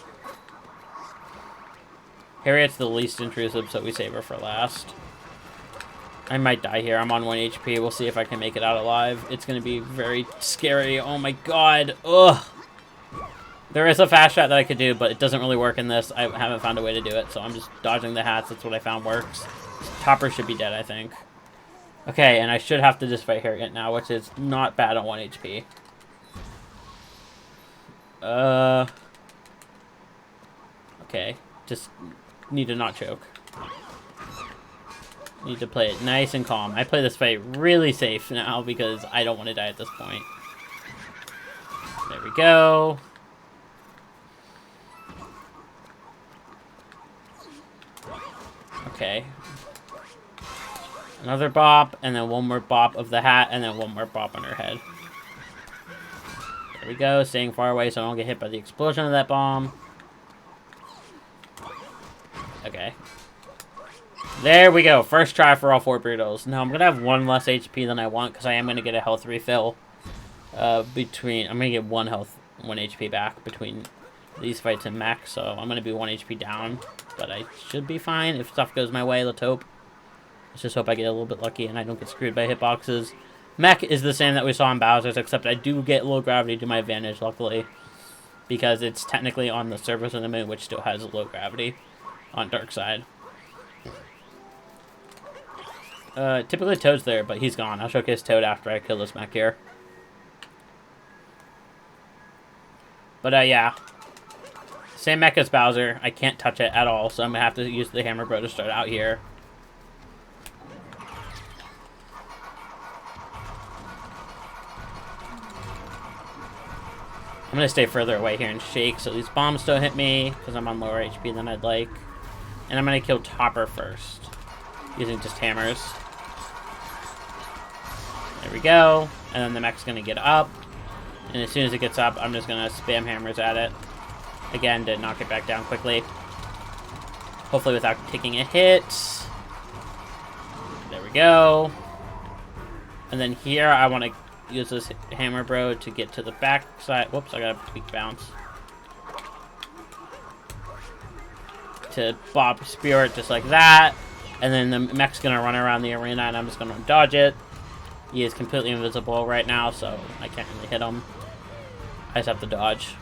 Harriet's the least intrusive, so we save her for last. I might die here. I'm on 1 HP. We'll see if I can make it out alive. It's going to be very scary. Oh my god. Ugh. There is a fast shot that I could do, but it doesn't really work in this. I haven't found a way to do it, so I'm just dodging the hats. That's what I found works. Topper should be dead, I think. Okay, and I should have to just fight Harriet now, which is not bad on 1 HP. Okay. Just need to not choke. Need to play it nice and calm. I play this fight really safe now because I don't want to die at this point. There we go. Okay. Another bop, and then one more bop of the hat, and then one more bop on her head. There we go, staying far away so I don't get hit by the explosion of that bomb. Okay. There we go, first try for all 4 burritos. Now I'm going to have 1 less HP than I want, because I am going to get a health refill. I'm going to get 1 HP back between these fights and mech, so I'm going to be 1 HP down. But I should be fine if stuff goes my way, let's hope. Let's just hope I get a little bit lucky and I don't get screwed by hitboxes. Mech is the same that we saw in Bowser's, except I do get low gravity to my advantage, luckily. Because it's technically on the surface of the moon, which still has low gravity on Dark Side. Typically Toad's there, but he's gone. I'll showcase Toad after I kill this mech here. But, yeah. Same mech as Bowser. I can't touch it at all, so I'm going to have to use the Hammer Bro to start out here. I'm going to stay further away here and shake so these bombs don't hit me, because I'm on lower HP than I'd like. And I'm going to kill Topper first, using just hammers. There we go. And then the mech's going to get up. And as soon as it gets up, I'm just going to spam hammers at it. Again, to knock it back down quickly. Hopefully without taking a hit. There we go. And then here, I want to use this Hammer Bro to get to the back side. Whoops, I got a quick bounce. To bob Spirit just like that. And then the mech's going to run around the arena, and I'm just going to dodge it. He is completely invisible right now, so I can't really hit him. I just have to dodge.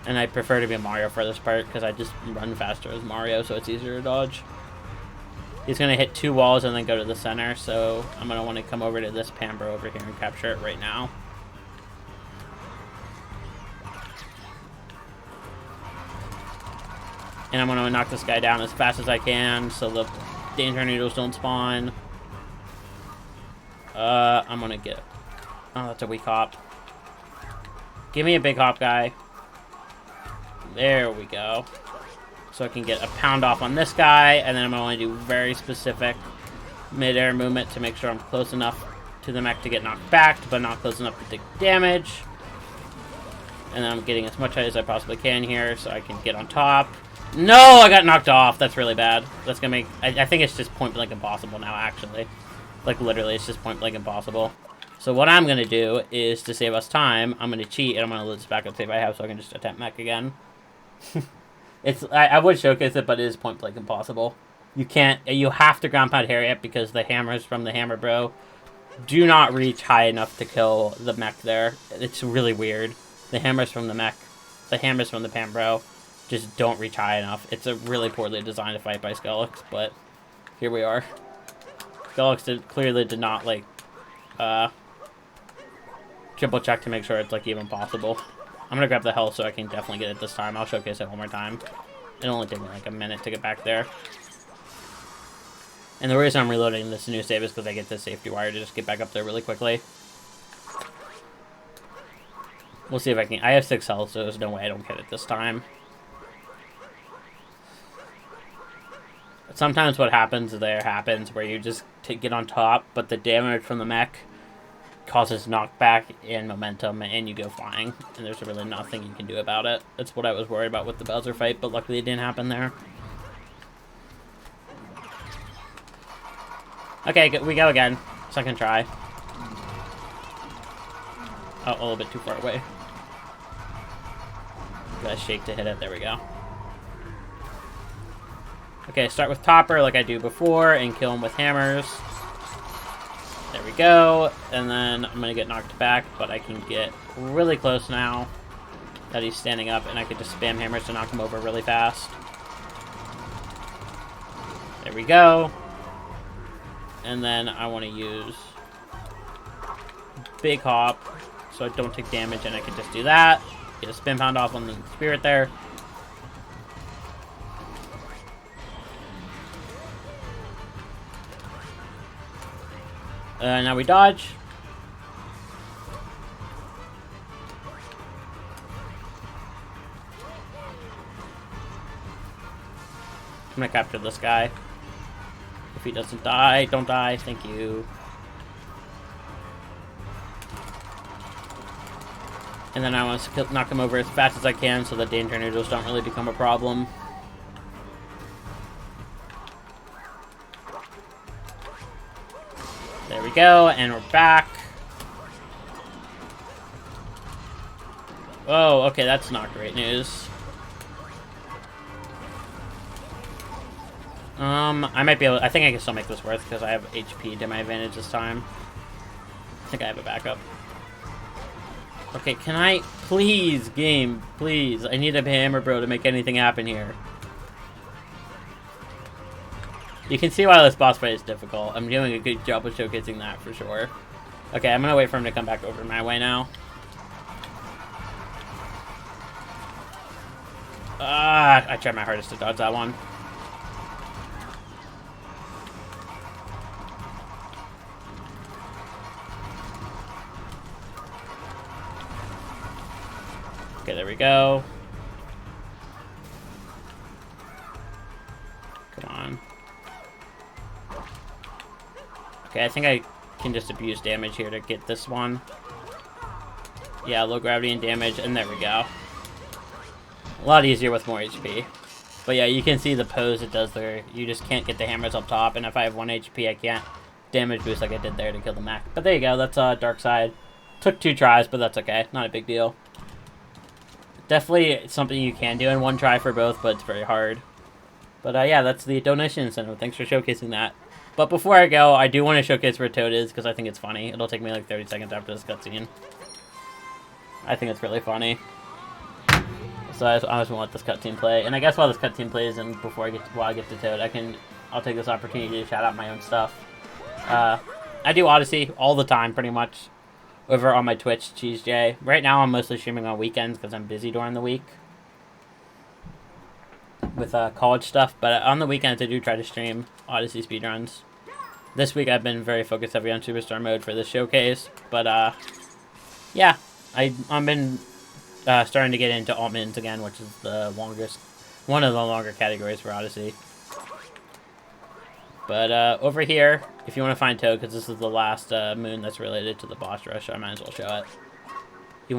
And I prefer to be Mario for this part, because I just run faster as Mario, so it's easier to dodge. He's going to hit 2 walls and then go to the center, so I'm going to want to come over to this Pambro over here and capture it right now. And I'm going to knock this guy down as fast as I can, so the danger noodles don't spawn. I'm going to get... Oh, that's a weak hop. Give me a big hop, guy. There we go. So I can get a pound off on this guy, and then I'm going to do very specific mid-air movement to make sure I'm close enough to the mech to get knocked back, but not close enough to take damage. And then I'm getting as much height as I possibly can here, so I can get on top. No, I got knocked off. That's really bad. That's gonna make... I think it's just point-blank impossible now, actually. Like, literally, it's just point-blank impossible. So what I'm gonna do is, to save us time, I'm gonna cheat, and I'm gonna load this backup save I have so I can just attempt mech again. I would showcase it, but it is point blank impossible. You have to ground pound Harriet because the hammers from the Hammer Bro do not reach high enough to kill the mech there. It's really weird. The hammers from the mech, the hammers from the Pambro just don't reach high enough. It's a really poorly designed fight by Skelix, but here we are. Skelix clearly did not, like, triple check to make sure it's, like, even possible. I'm gonna grab the health so I can definitely get it this time. I'll showcase it one more time. It'll only take me like a minute to get back there. And the reason I'm reloading this new save is because I get this safety wire to just get back up there really quickly. We'll see if I can... I have 6 health, so there's no way I don't get it this time. But sometimes what happens where you just get on top, but the damage from the mech causes knockback and momentum, and you go flying, and there's really nothing you can do about it. That's what I was worried about with the Bowser fight, but luckily it didn't happen there. Okay, we go again. Second try. Oh, a little bit too far away. Gotta shake to hit it. There we go. Okay, start with Topper like I do before and kill him with hammers. There we go. And then I'm gonna get knocked back, but I can get really close now that he's standing up, and I could just spam hammers to knock him over really fast. There we go. And then I want to use Big Hop so I don't take damage, and I can just do that. Get a spin pound off on the spirit there. Now we dodge. I'm gonna capture this guy. If he doesn't die, don't die. Thank you. And then I want to knock him over as fast as I can so the danger noodles don't really become a problem. There we go, and we're back. Oh, okay, that's not great news. I might be able... I think I can still make this work because I have HP to my advantage this time. I think I have a backup. Okay, can I... Please, game, please. I need a hammer bro to make anything happen here. You can see why this boss fight is difficult. I'm doing a good job of showcasing that for sure. Okay, I'm gonna wait for him to come back over my way now. I tried my hardest to dodge that one. Okay, there we go. Come on. Okay, I think I can just abuse damage here to get this one. Yeah, low gravity and damage, and there we go. A lot easier with more HP. But yeah, you can see the pose it does there. You just can't get the hammers up top, and if I have 1 HP, I can't damage boost like I did there to kill the mech. But there you go, that's Dark Side. Took 2 tries, but that's okay. Not a big deal. Definitely something you can do in 1 try for both, but it's very hard. But yeah, that's the donation incentive. Thanks for showcasing that. But before I go, I do want to showcase where Toad is, because I think it's funny. It'll take me like 30 seconds after this cutscene. I think it's really funny. So I just want to let this cutscene play. And I guess while this cutscene plays and while I get to Toad, I'll take this opportunity to shout out my own stuff. I do Odyssey all the time, pretty much, over on my Twitch, CheeseJay. Right now, I'm mostly streaming on weekends because I'm busy during the week with college stuff. But on the weekends, I do try to stream Odyssey speedruns. This week, I've been very focused heavy on Superstar mode for this showcase. But yeah, I've been starting to get into Altmans again, which is one of the longer categories for Odyssey. But over here, if you want to find Toad, because this is the last moon that's related to the boss rush, I might as well show it. You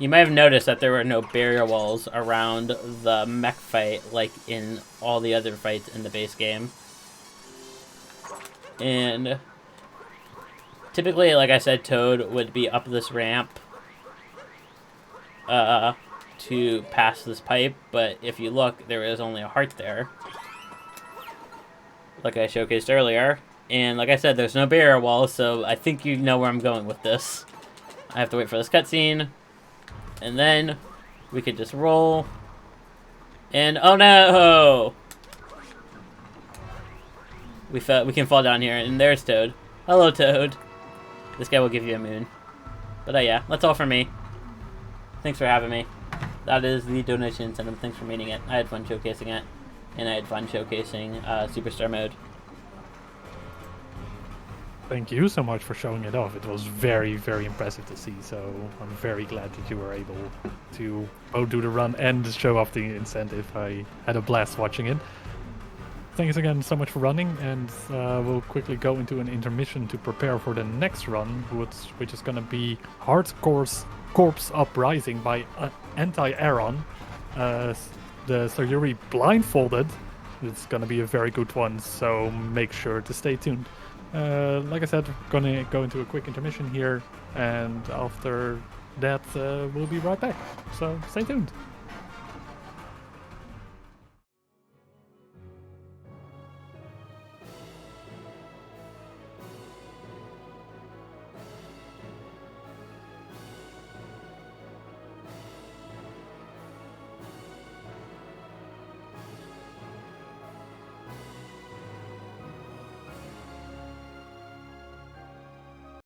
might have noticed that there were no barrier walls around the mech fight like in all the other fights in the base game. And typically, like I said, Toad would be up this ramp to pass this pipe, but if you look, there is only a heart there, like I showcased earlier. And like I said, there's no barrier wall, so I think you know where I'm going with this. I have to wait for this cutscene, and then we could just roll. And oh no! We can fall down here, and there's Toad. Hello, Toad. This guy will give you a moon. But yeah, that's all for me. Thanks for having me. That is the donation incentive. Thanks for meeting it. I had fun showcasing it, and I had fun showcasing Superstar mode. Thank you so much for showing it off. It was very, very impressive to see, so I'm very glad that you were able to both do the run and show off the incentive. I had a blast watching it. Thanks again so much for running, and we'll quickly go into an intermission to prepare for the next run, which is going to be Hardcore's Corpse Uprising by Anti-Aaron. The Sayuri blindfolded. It's going to be a very good one, so make sure to stay tuned. Like I said, gonna go into a quick intermission here, and after that, we'll be right back. So stay tuned.